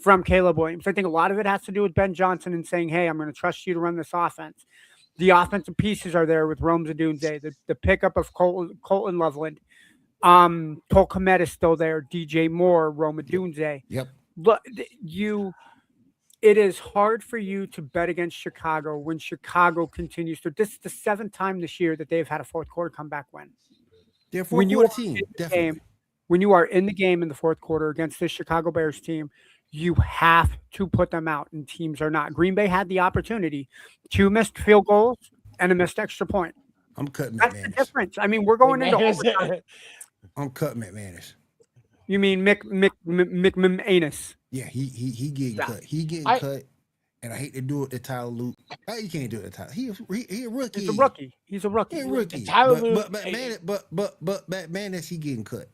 [SPEAKER 5] from Caleb Williams. I think a lot of it has to do with Ben Johnson and saying, hey, I'm going to trust you to run this offense. The offensive pieces are there with Rome Zadunze, the pickup of Colton Loveland. Cole Kmet is still there. DJ Moore, Rome Zadunze.
[SPEAKER 6] Yep.
[SPEAKER 5] Look, it is hard for you to bet against Chicago when Chicago continues to. This is the 7th time this year that they've had a fourth quarter comeback win.
[SPEAKER 6] They're a fourth quarter team, definitely.
[SPEAKER 5] When you are in the game in the fourth quarter against this Chicago Bears team, you have to put them out, and teams are not. Green Bay had the opportunity. 2 missed field goals and a missed extra point.
[SPEAKER 6] I'm cutting
[SPEAKER 5] That's the difference. I mean, we're going into overtime.
[SPEAKER 6] I'm cutting McManus.
[SPEAKER 5] You mean McManus?
[SPEAKER 6] Yeah, he getting cut. He getting cut, and I hate to do it to Tyler Luke. You can't do it to Tyler. He a rookie.
[SPEAKER 5] He's a rookie. He's a rookie.
[SPEAKER 6] But McManus, he getting cut.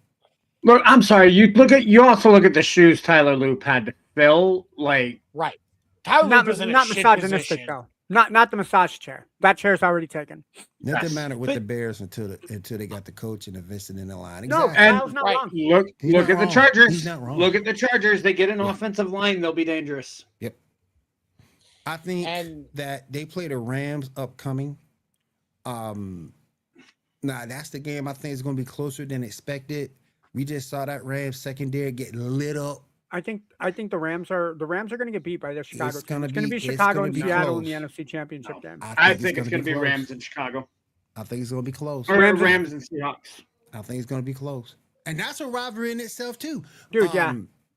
[SPEAKER 8] Look, I'm sorry. You also look at the shoes Tyler Loop had to fill. Like,
[SPEAKER 7] right. Tyler
[SPEAKER 5] not,
[SPEAKER 7] Loop is in
[SPEAKER 5] not
[SPEAKER 7] a shit
[SPEAKER 5] misogynistic
[SPEAKER 7] position.
[SPEAKER 5] though. Not the massage chair. That chair's already taken.
[SPEAKER 6] Nothing mattered with the Bears until they got the coach and invested in the line.
[SPEAKER 5] Exactly.
[SPEAKER 8] No, and
[SPEAKER 5] Kyle's not wrong.
[SPEAKER 8] Look at the Chargers.
[SPEAKER 6] He's not wrong.
[SPEAKER 8] Look at the Chargers. They get an offensive line, they'll be dangerous.
[SPEAKER 6] Yep. I think that they play the Rams upcoming. That's the game I think is going to be closer than expected. We just saw that Rams secondary get lit up.
[SPEAKER 5] I think the Rams are going to get beat by the Chicago. It's going to be
[SPEAKER 6] it's
[SPEAKER 5] Chicago
[SPEAKER 6] gonna
[SPEAKER 5] and
[SPEAKER 6] be
[SPEAKER 5] Seattle
[SPEAKER 6] close.
[SPEAKER 5] in the NFC Championship game.
[SPEAKER 8] I think it's going to be Rams in Chicago.
[SPEAKER 6] I think it's going to be close.
[SPEAKER 8] Or Rams and Seahawks.
[SPEAKER 6] I think it's going to be close. And that's a rivalry in itself too.
[SPEAKER 5] Dude, yeah.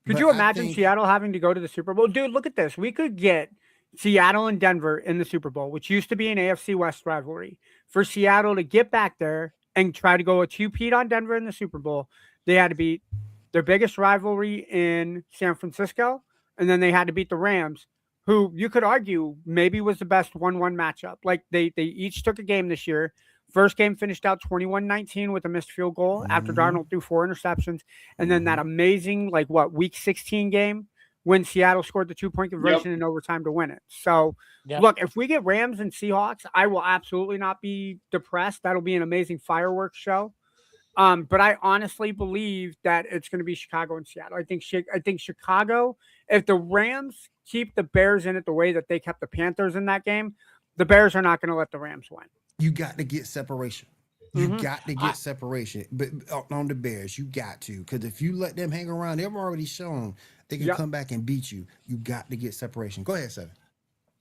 [SPEAKER 5] Could you imagine Seattle having to go to the Super Bowl? Dude, look at this. We could get Seattle and Denver in the Super Bowl, which used to be an AFC West rivalry. For Seattle to get back there and try to go a 2-peat on Denver in the Super Bowl, they had to beat their biggest rivalry in San Francisco, and then they had to beat the Rams, who you could argue maybe was the best 1-1 matchup. Like they each took a game this year First game finished out 21-19 with a missed field goal after Darnold threw 4 interceptions. And then that amazing, week 16 game when Seattle scored the 2-point conversion in overtime to win it. So, look, if we get Rams and Seahawks, I will absolutely not be depressed. That'll be an amazing fireworks show. But I honestly believe that it's going to be Chicago and Seattle. I think Chicago, if the Rams keep the Bears in it the way that they kept the Panthers in that game, the Bears are not going to let the Rams win.
[SPEAKER 6] You got to get separation. You got to get separation. But on the Bears, you got to. Because if you let them hang around, they've already shown they can come back and beat you. You got to get separation. Go ahead, Seven.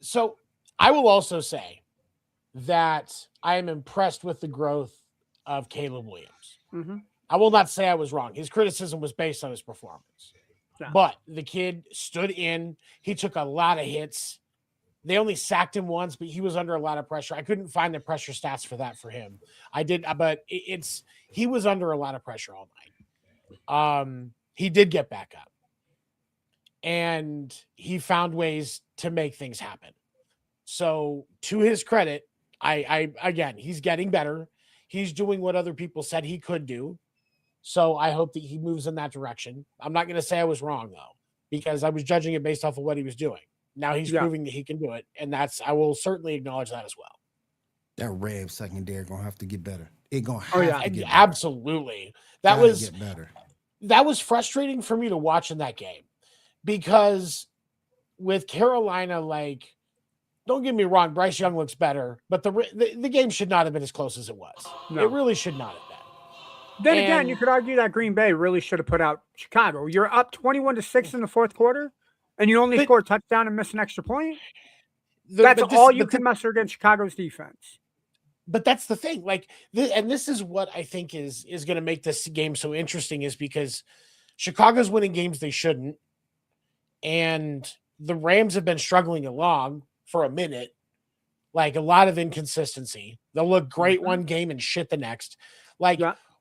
[SPEAKER 7] So I will also say that I am impressed with the growth of Caleb Williams. I will not say I was wrong. His criticism was based on his performance. But the kid stood in. He took a lot of hits. They only sacked him once, but he was under a lot of pressure. I couldn't find the pressure stats for that for him. I did, but he was under a lot of pressure all night. He did get back up, and he found ways to make things happen. So to his credit, again, he's getting better. He's doing what other people said he could do. So I hope that he moves in that direction. I'm not going to say I was wrong, though, because I was judging it based off of what he was doing. Now he's proving that he can do it, and I will certainly acknowledge that as well.
[SPEAKER 6] That Rams secondary going to have to get better. It's going to have to get better.
[SPEAKER 7] Absolutely. That was get better. That was frustrating for me to watch in that game because with Carolina, don't get me wrong, Bryce Young looks better, but the game should not have been as close as it was. No. It really should not have been.
[SPEAKER 5] Then again, you could argue that Green Bay really should have put out Chicago. You're up 21-6 in the fourth quarter, and you only score a touchdown and miss an extra point. That's all you can muster against Chicago's defense.
[SPEAKER 7] But that's the thing. And this is what I think is going to make this game so interesting is because Chicago's winning games they shouldn't, and the Rams have been struggling along for a minute, a lot of inconsistency. They'll look great one game and shit the next.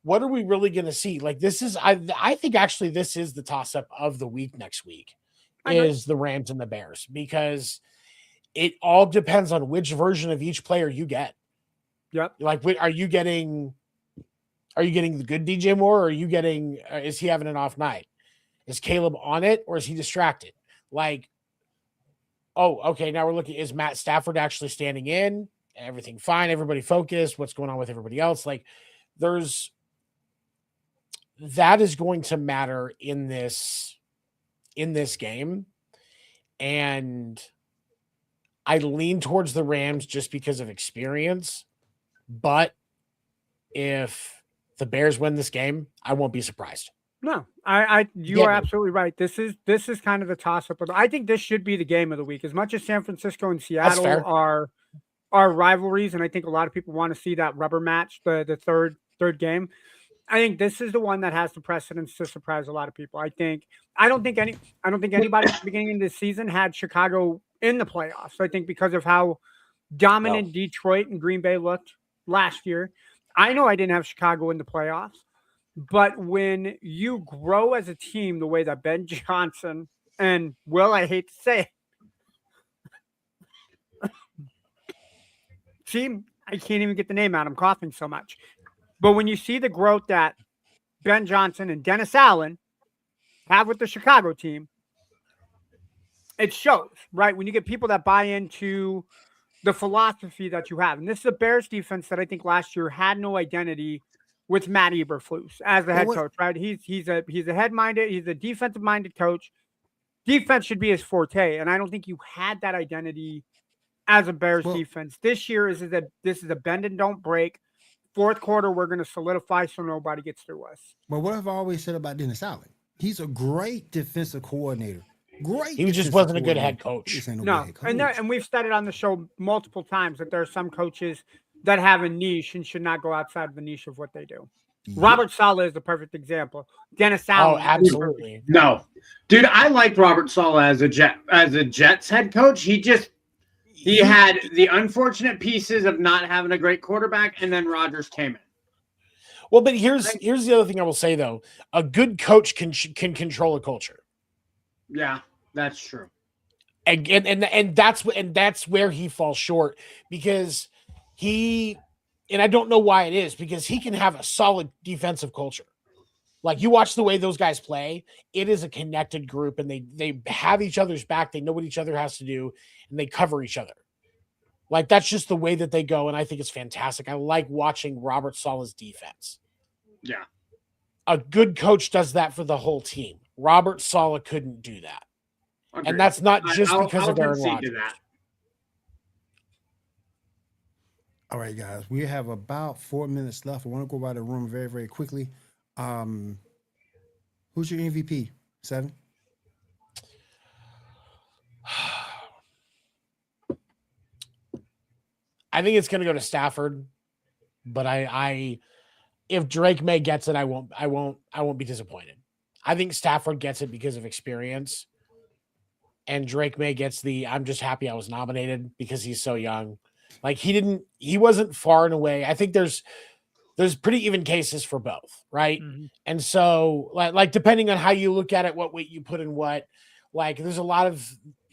[SPEAKER 7] What are we really going to see? This is, I think actually this is the toss-up of the week next week is the Rams and the Bears, because it all depends on which version of each player you get.
[SPEAKER 5] Yep.
[SPEAKER 7] Are you getting the good DJ Moore, or are you getting, is he having an off night? Is Caleb on it, or is he distracted? Oh, okay, now we're looking, is Matt Stafford actually standing in? Everything fine? Everybody focused? What's going on with everybody else? That is going to matter in this game. And I lean towards the Rams just because of experience. But if the Bears win this game, I won't be surprised.
[SPEAKER 5] No, you are absolutely right. This is kind of the toss-up. I think this should be the game of the week. As much as San Francisco and Seattle are rivalries, and I think a lot of people want to see that rubber match, the third game. I think this is the one that has the precedence to surprise a lot of people. I don't think anybody at the beginning of the season had Chicago in the playoffs. I think because of how dominant Detroit and Green Bay looked last year. I know I didn't have Chicago in the playoffs, but when you grow as a team the way that Ben Johnson and I hate to say it, team, I can't even get the name out. I'm coughing so much. But when you see the growth that Ben Johnson and Dennis Allen have with the Chicago team, it shows, right? When you get people that buy into the philosophy that you have. And this is a Bears defense that I think last year had no identity with Matt Eberflus as the head coach, right? He's a defensive-minded coach. Defense should be his forte, and I don't think you had that identity as a Bears defense. This year this is a bend and don't break. Fourth quarter, we're going to solidify so nobody gets through us.
[SPEAKER 6] But what have I always said about Dennis Allen? He's a great defensive coordinator. Great.
[SPEAKER 7] He just wasn't a good head coach.
[SPEAKER 5] No, and we've said it on the show multiple times that there are some coaches that have a niche and should not go outside of the niche of what they do. Yeah. Robert Saleh is the perfect example. Dennis Allen.
[SPEAKER 7] Oh, absolutely.
[SPEAKER 8] No, dude, I liked Robert Saleh as a Jets head coach. He had the unfortunate pieces of not having a great quarterback, and then Rodgers came in.
[SPEAKER 7] Well, but here's the other thing I will say though: a good coach can control a culture.
[SPEAKER 8] Yeah, that's true.
[SPEAKER 7] And that's where he falls short, because he And I don't know why it is, because he can have a solid defensive culture. Like, you watch the way those guys play, it is a connected group, and they have each other's back. They know what each other has to do, and they cover each other. Like, that's just the way that they go, and I think it's fantastic. I like watching Robert Saleh's defense.
[SPEAKER 8] Yeah.
[SPEAKER 7] A good coach does that for the whole team. Robert Saleh couldn't do that.
[SPEAKER 8] Agreed.
[SPEAKER 7] And that's not just
[SPEAKER 8] I'll
[SPEAKER 7] because of Aaron
[SPEAKER 8] concede to
[SPEAKER 7] Rodgers.
[SPEAKER 8] that.
[SPEAKER 6] All right, guys, we have about 4 minutes left. I want to go by the room very, very quickly. Who's your MVP? 7?
[SPEAKER 7] I think it's going to go to Stafford, but I if Drake May gets it, I won't be disappointed. I think Stafford gets it because of experience, and Drake May gets I'm just happy I was nominated because he's so young. Like, he wasn't far and away. I think there's pretty even cases for both, right?
[SPEAKER 5] Mm-hmm.
[SPEAKER 7] And so, like depending on how you look at it, what weight you put in what, like, there's a lot of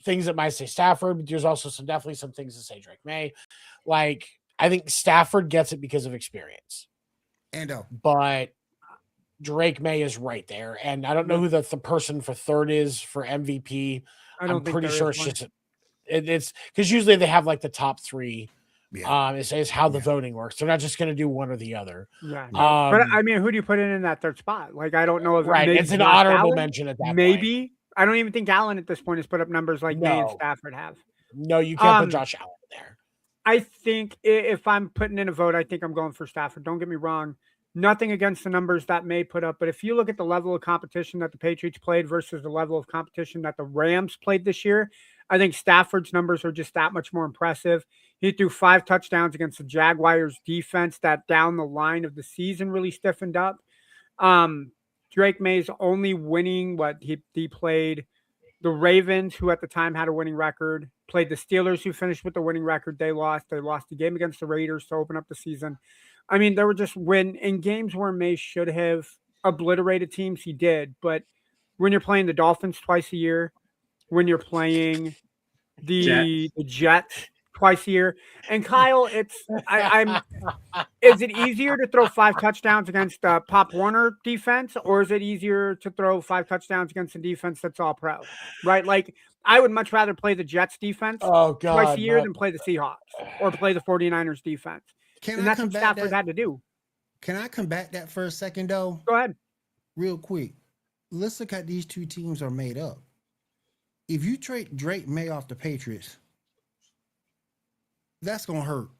[SPEAKER 7] things that might say Stafford, but there's also definitely some things that say Drake May. Like, I think Stafford gets it because of experience. But Drake May is right there. And I don't know who the person for third is for MVP. I'm pretty sure it's because usually they have like the top 3. Yeah. Is how the voting works. They're not just going to do one or the other.
[SPEAKER 5] Yeah. No. But I mean, who do you put in that third spot? Like, I don't know if
[SPEAKER 7] it's an honorable mention at that
[SPEAKER 5] maybe.
[SPEAKER 7] point.
[SPEAKER 5] I don't even think Allen at this point has put up numbers like May and Stafford have.
[SPEAKER 7] No, you can't put Josh Allen there.
[SPEAKER 5] I think if I'm putting in a vote, I think I'm going for Stafford. Don't get me wrong. Nothing against the numbers that May put up. But if you look at the level of competition that the Patriots played versus the level of competition that the Rams played this year, I think Stafford's numbers are just that much more impressive. He threw 5 touchdowns against the Jaguars defense that down the line of the season really stiffened up. Drake May's only winning he played the Ravens, who at the time had a winning record, played the Steelers, who finished with the winning record. They lost the game against the Raiders to open up the season. I mean, there were just in games where May should have obliterated teams, he did. But when you're playing the Dolphins twice a year, when you're playing the Jets twice a year, and Kyle, is it easier to throw 5 touchdowns against Pop Warner defense, or is it easier to throw 5 touchdowns against a defense that's all pro? Right? Like, I would much rather play the Jets defense twice a year than play the Seahawks or play the 49ers defense. And that's what Stafford had to do.
[SPEAKER 6] Can I combat that for a second, though?
[SPEAKER 5] Go ahead.
[SPEAKER 6] Real quick. Let's look at these 2 teams are made up. If you trade Drake May off the Patriots, that's gonna hurt.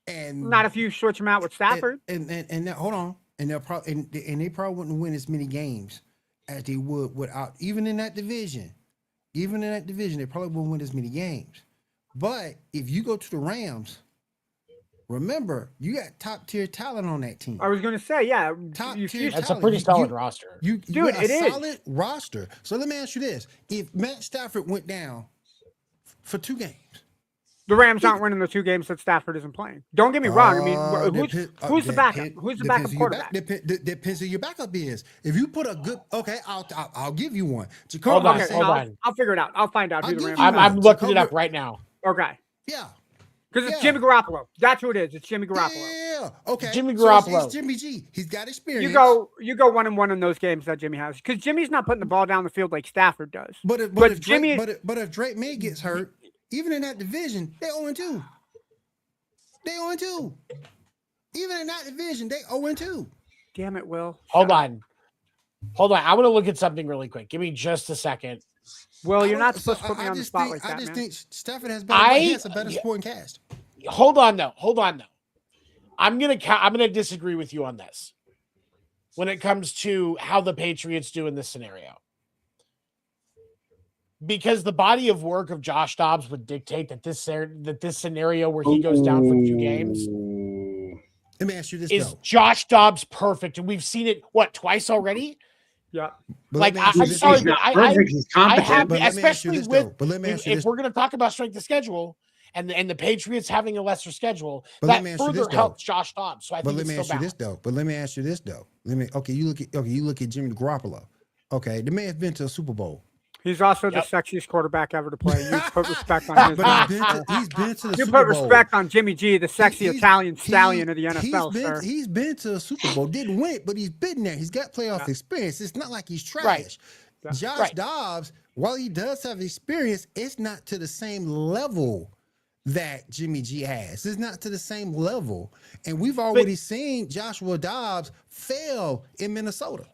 [SPEAKER 6] And
[SPEAKER 5] not if you switch him out with Stafford.
[SPEAKER 6] And hold on. And they probably wouldn't win as many games as they would without even in that division. Even in that division, they probably wouldn't win as many games. But if you go to the Rams, remember, you got top tier talent on that team.
[SPEAKER 5] I was going to say, yeah,
[SPEAKER 6] top tier.
[SPEAKER 7] That's a pretty solid roster.
[SPEAKER 6] You got a solid roster. So let me ask you this: if Matt Stafford went down for 2 games,
[SPEAKER 5] the Rams aren't winning the 2 games that Stafford isn't playing. Don't get me wrong. I mean, who's the backup? Who's the backup quarterback?
[SPEAKER 6] Depends who your backup is. If you put a good, I'll give you one.
[SPEAKER 7] Hold on.
[SPEAKER 5] I'll figure it out. I'll find out who the Rams.
[SPEAKER 7] I'm looking it up right now.
[SPEAKER 5] Okay.
[SPEAKER 6] Yeah.
[SPEAKER 5] Because it's Jimmy Garoppolo. That's who it is. It's Jimmy Garoppolo.
[SPEAKER 6] Yeah. Okay.
[SPEAKER 7] Jimmy Garoppolo.
[SPEAKER 6] So it's Jimmy G. He's got experience.
[SPEAKER 5] You go 1-1 in those games that Jimmy has. Because Jimmy's not putting the ball down the field like Stafford does.
[SPEAKER 6] But if Drake May gets hurt, even in that division, they're 0-2. They're 0-2. Even in that division, they 0-2.
[SPEAKER 5] Damn it, Will.
[SPEAKER 7] Hold on. I want to look at something really quick. Give me just a second.
[SPEAKER 5] Well, you're not supposed to put me on the spot like that,
[SPEAKER 6] I just
[SPEAKER 5] man.
[SPEAKER 6] think Stafford has a better supporting cast.
[SPEAKER 7] Hold on though. I'm gonna disagree with you on this when it comes to how the Patriots do in this scenario. Because the body of work of Josh Dobbs would dictate that this scenario where he goes down for 2 games.
[SPEAKER 6] Let me ask you this:
[SPEAKER 7] is Josh Dobbs perfect? And we've seen it twisce already.
[SPEAKER 5] Yeah,
[SPEAKER 7] like I'm sorry, but I have, especially with if we're going to talk about strength of schedule and the Patriots having a lesser schedule, that further helps Josh Dobbs. So I think
[SPEAKER 6] let me ask you this though. You look at Jimmy Garoppolo. Okay, the man has been to a Super Bowl.
[SPEAKER 5] He's also the sexiest quarterback ever to play. You put respect on his name.
[SPEAKER 6] He's been to the
[SPEAKER 5] You
[SPEAKER 6] Super
[SPEAKER 5] put
[SPEAKER 6] Bowl.
[SPEAKER 5] respect on Jimmy G, the sexy Italian stallion of the NFL, sir.
[SPEAKER 6] He's been to a Super Bowl, didn't win it, but he's been there. He's got playoff experience. It's not like he's trash.
[SPEAKER 7] Right.
[SPEAKER 6] Josh Dobbs, while he does have experience, it's not to the same level that Jimmy G has. It's not to the same level. And we've already seen Joshua Dobbs fail in Minnesota.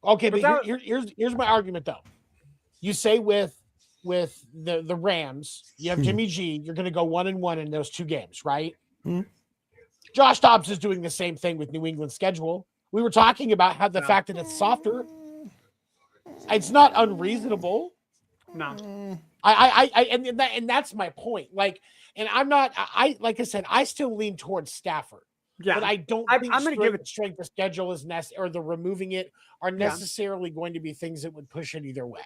[SPEAKER 7] Okay, but here's my argument, though. You say with the Rams, you have Jimmy G, you're going to go 1-1 in those 2 games, right?
[SPEAKER 6] Mm-hmm.
[SPEAKER 7] Josh Dobbs is doing the same thing with New England's schedule. We were talking about how the fact that it's softer. It's not unreasonable.
[SPEAKER 5] No.
[SPEAKER 7] And that's my point. Like I said, I still lean towards Stafford.
[SPEAKER 5] Yeah.
[SPEAKER 7] But I don't think
[SPEAKER 5] I'm going to give it
[SPEAKER 7] strength of schedule is or the removing it are necessarily going to be things that would push it either way.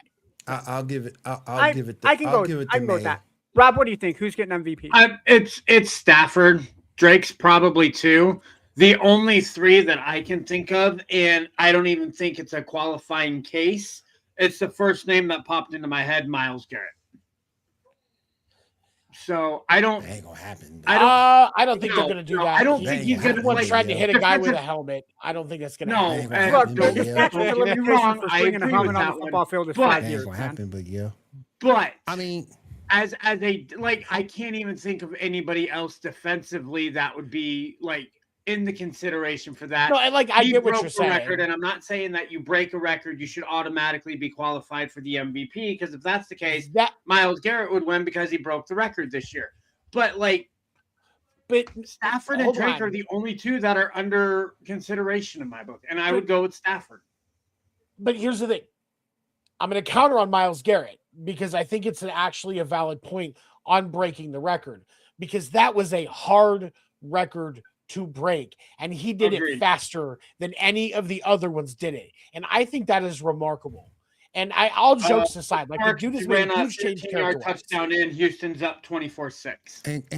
[SPEAKER 6] I'll give it.
[SPEAKER 5] I can go with that. Rob, what do you think? Who's getting MVP?
[SPEAKER 8] It's Stafford. Drake's probably 2. The only 3 that I can think of, and I don't even think it's a qualifying case. It's the first name that popped into my head, Myles Garrett. So I don't.
[SPEAKER 6] That ain't gonna happen.
[SPEAKER 7] I don't think they're gonna do that.
[SPEAKER 8] I don't think he's gonna
[SPEAKER 7] try to hit a guy with a helmet. I don't think that's gonna happen.
[SPEAKER 5] Look,
[SPEAKER 6] don't
[SPEAKER 5] get me wrong. I agree with that on the football field is 5 years.
[SPEAKER 6] Gonna happen, but yeah.
[SPEAKER 8] But
[SPEAKER 6] I mean,
[SPEAKER 8] as a I can't even think of anybody else defensively that would be in the consideration for that.
[SPEAKER 7] No, I get what you're saying.
[SPEAKER 8] Record, and I'm not saying that you break a record, you should automatically be qualified for the MVP, because if that's the case, Myles Garrett would win because he broke the record this year. But Stafford and Drake are the only 2 that are under consideration in my book, and I would go with Stafford.
[SPEAKER 7] But here's the thing. I'm going to counter on Myles Garrett because I think it's actually a valid point on breaking the record, because that was a hard record to break, and he did it faster than any of the other ones did it. And I think that is remarkable. And all jokes aside, the dude has made a huge change.
[SPEAKER 8] Touchdown in Houston's up 24-6.
[SPEAKER 6] And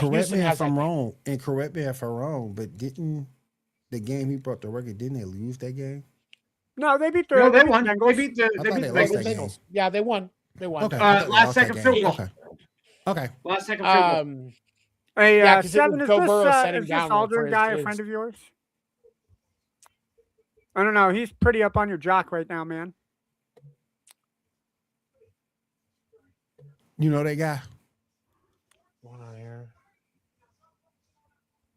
[SPEAKER 6] correct me if I'm wrong. And correct me if I'm wrong. But didn't the game he brought the record? Didn't they lose that game?
[SPEAKER 5] No, they beat the.
[SPEAKER 8] No, they won.
[SPEAKER 5] Bengals.
[SPEAKER 8] They beat the
[SPEAKER 7] Bengals. Yeah, they won. They won.
[SPEAKER 6] Okay.
[SPEAKER 8] Last second field goal.
[SPEAKER 6] Okay.
[SPEAKER 8] Last second field goal.
[SPEAKER 5] Hey,
[SPEAKER 7] 7, is this
[SPEAKER 5] Aldrin guy a friend of yours? I don't know. He's pretty up on your jock right now, man.
[SPEAKER 6] You know that guy?
[SPEAKER 7] One on air.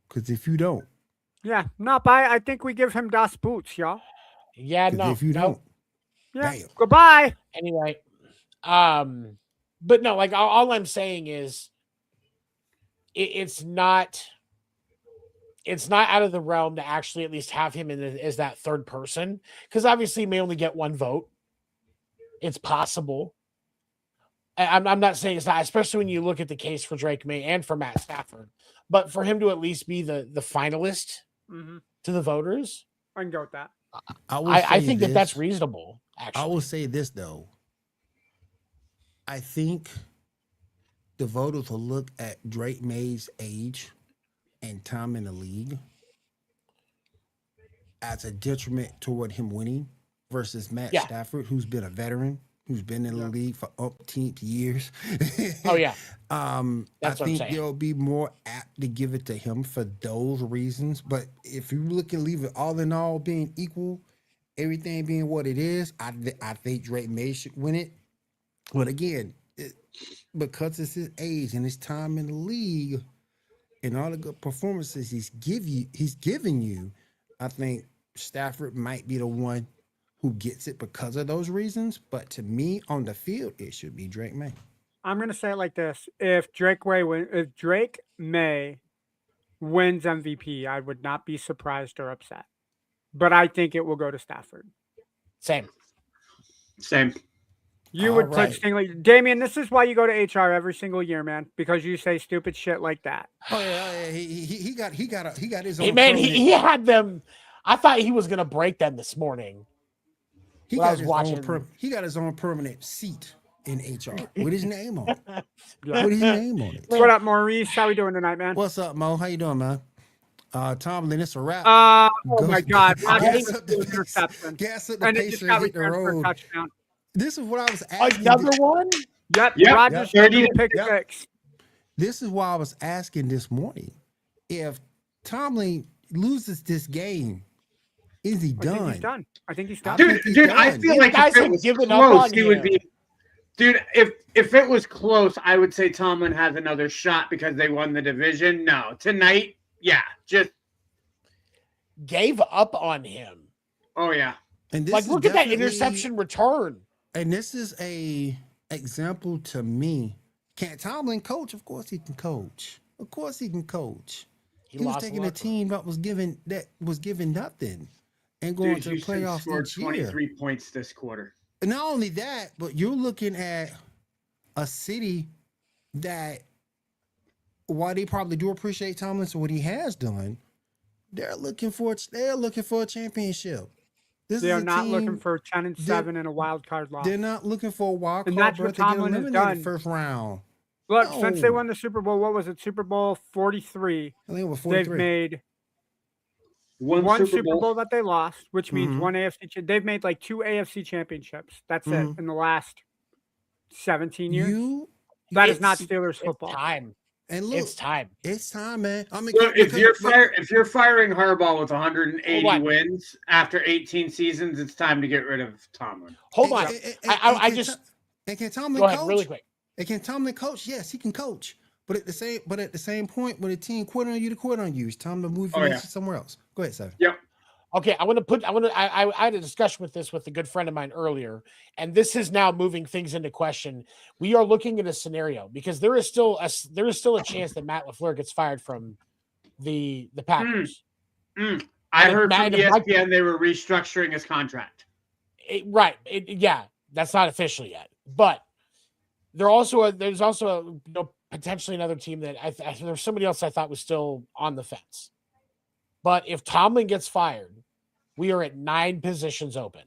[SPEAKER 6] Because if you don't.
[SPEAKER 5] Yeah, I think we give him Das Boots, y'all.
[SPEAKER 7] Yeah, no.
[SPEAKER 6] If you don't.
[SPEAKER 5] Yeah.
[SPEAKER 6] Damn.
[SPEAKER 5] Goodbye.
[SPEAKER 7] Anyway. But no, all I'm saying is it's not out of the realm to actually at least have him as that third person, because obviously he may only get 1 vote. It's possible. I'm not saying it's not, especially when you look at the case for Drake May and for Matt Stafford, but for him to at least be the finalist to the voters,
[SPEAKER 5] I can go with that.
[SPEAKER 7] I think that's reasonable. Actually,
[SPEAKER 6] I will say this though. I think the voters will look at Drake May's age and time in the league as a detriment toward him winning versus Matt Stafford, who's been a veteran, who's been in the league for umpteenth years.
[SPEAKER 7] Oh yeah.
[SPEAKER 6] I think they'll be more apt to give it to him for those reasons. But if you look and leave it all in all being equal, everything being what it is, I think Drake May should win it. But again, because it's his age and his time in the league and all the good performances he's giving you, I think Stafford might be the one who gets it because of those reasons. But to me, on the field, it should be Drake May.
[SPEAKER 5] I'm gonna say it like this: if Drake May wins MVP, I would not be surprised or upset. But I think it will go to Stafford.
[SPEAKER 7] Same.
[SPEAKER 5] You would put Stingley. Damian, this is why you go to HR every single year, man, because you say stupid shit like that.
[SPEAKER 6] Oh yeah. He got his own.
[SPEAKER 7] Hey, man, he had them. I thought he was gonna break them this morning.
[SPEAKER 6] He got his own permanent seat in HR with his name on it. With his name on it.
[SPEAKER 5] What up, Maurice? How we doing tonight, man?
[SPEAKER 6] What's up, Mo? How you doing, man? Tomlin, it's a wrap.
[SPEAKER 5] Oh my God!
[SPEAKER 6] Gas up the pace and hit the road. This is what I was asking.
[SPEAKER 7] Another one?
[SPEAKER 5] Yep.
[SPEAKER 8] Yep.
[SPEAKER 5] Rodgers
[SPEAKER 8] 30
[SPEAKER 5] pick
[SPEAKER 6] Yep.
[SPEAKER 5] six.
[SPEAKER 6] This is why I was asking this morning. If Tomlin loses this game, is he
[SPEAKER 5] I think
[SPEAKER 6] done?
[SPEAKER 5] he's done. I think he's done.
[SPEAKER 6] think he's
[SPEAKER 8] Dude, I
[SPEAKER 6] done.
[SPEAKER 8] feel
[SPEAKER 7] These
[SPEAKER 8] like
[SPEAKER 7] guys
[SPEAKER 8] if it
[SPEAKER 7] have
[SPEAKER 8] was
[SPEAKER 7] given up
[SPEAKER 8] close,
[SPEAKER 7] on
[SPEAKER 8] he would
[SPEAKER 7] him.
[SPEAKER 8] be. Dude, if it was close, I would say Tomlin has another shot because they won the division. No, tonight, yeah, just
[SPEAKER 7] Gave up on him.
[SPEAKER 8] oh yeah.
[SPEAKER 6] And this
[SPEAKER 7] Like,
[SPEAKER 6] is
[SPEAKER 7] look at that
[SPEAKER 6] definitely-
[SPEAKER 7] interception return.
[SPEAKER 6] And this is a example to me. Can Tomlin coach? Of course he can coach. Of course he can coach. He was
[SPEAKER 7] lost
[SPEAKER 6] taking
[SPEAKER 7] the
[SPEAKER 6] a team that was given nothing and going
[SPEAKER 8] Dude,
[SPEAKER 6] to the
[SPEAKER 8] Houston
[SPEAKER 6] playoffs
[SPEAKER 8] scored
[SPEAKER 6] each year.
[SPEAKER 8] 23 points this quarter.
[SPEAKER 6] And not only that, but you're looking at a city that, while they probably do appreciate Tomlin for what he has done, they're looking for a championship.
[SPEAKER 5] They are not looking for 10-7 and a wild card loss.
[SPEAKER 6] They're not looking for a wild
[SPEAKER 5] And
[SPEAKER 6] card
[SPEAKER 5] that's what
[SPEAKER 6] berth to get
[SPEAKER 5] Tomlin has
[SPEAKER 6] eliminated
[SPEAKER 5] done.
[SPEAKER 6] first round.
[SPEAKER 5] Look, since they
[SPEAKER 6] No.
[SPEAKER 5] won the Super Bowl, what was it? Super Bowl 43.
[SPEAKER 6] I think it was
[SPEAKER 5] They've
[SPEAKER 6] 43.
[SPEAKER 5] made
[SPEAKER 8] One
[SPEAKER 5] Super Bowl that they lost, which means
[SPEAKER 6] Mhm.
[SPEAKER 5] one AFC. They've made like 2 AFC championships. That's
[SPEAKER 6] Mhm.
[SPEAKER 5] it in the last 17 years.
[SPEAKER 6] You
[SPEAKER 5] That is not
[SPEAKER 7] It's-
[SPEAKER 5] Steelers
[SPEAKER 7] It's
[SPEAKER 5] football.
[SPEAKER 7] time.
[SPEAKER 6] and look,
[SPEAKER 7] It's time.
[SPEAKER 6] it's time, man. I mean,
[SPEAKER 8] Look, if
[SPEAKER 6] because-
[SPEAKER 8] you're firing Harbaugh with 180
[SPEAKER 7] Hold on.
[SPEAKER 8] wins after 18 seasons, it's time to get rid of Tomlin.
[SPEAKER 7] Hold on. I
[SPEAKER 6] can
[SPEAKER 7] just
[SPEAKER 6] and can Tomlin
[SPEAKER 7] go ahead
[SPEAKER 6] coach?
[SPEAKER 7] really quick.
[SPEAKER 6] And can Tomlin coach? Yes, he can coach. But at the same point, when a team quit on you to quit on you, it's time to move your
[SPEAKER 8] yeah.
[SPEAKER 6] somewhere else. Go ahead, Seven.
[SPEAKER 8] Yep.
[SPEAKER 7] Okay, I had a discussion with this with a good friend of mine earlier, and this is now moving things into question. We are looking at a scenario because there is still a chance that Matt LaFleur gets fired from the Packers.
[SPEAKER 8] I heard from
[SPEAKER 7] Matt- Mike-
[SPEAKER 8] ESPN they were restructuring his contract.
[SPEAKER 7] Yeah, that's not official yet, but there's also potentially another team that there's somebody else I thought was still on the fence. But if Tomlin gets fired, we are at 9 positions open.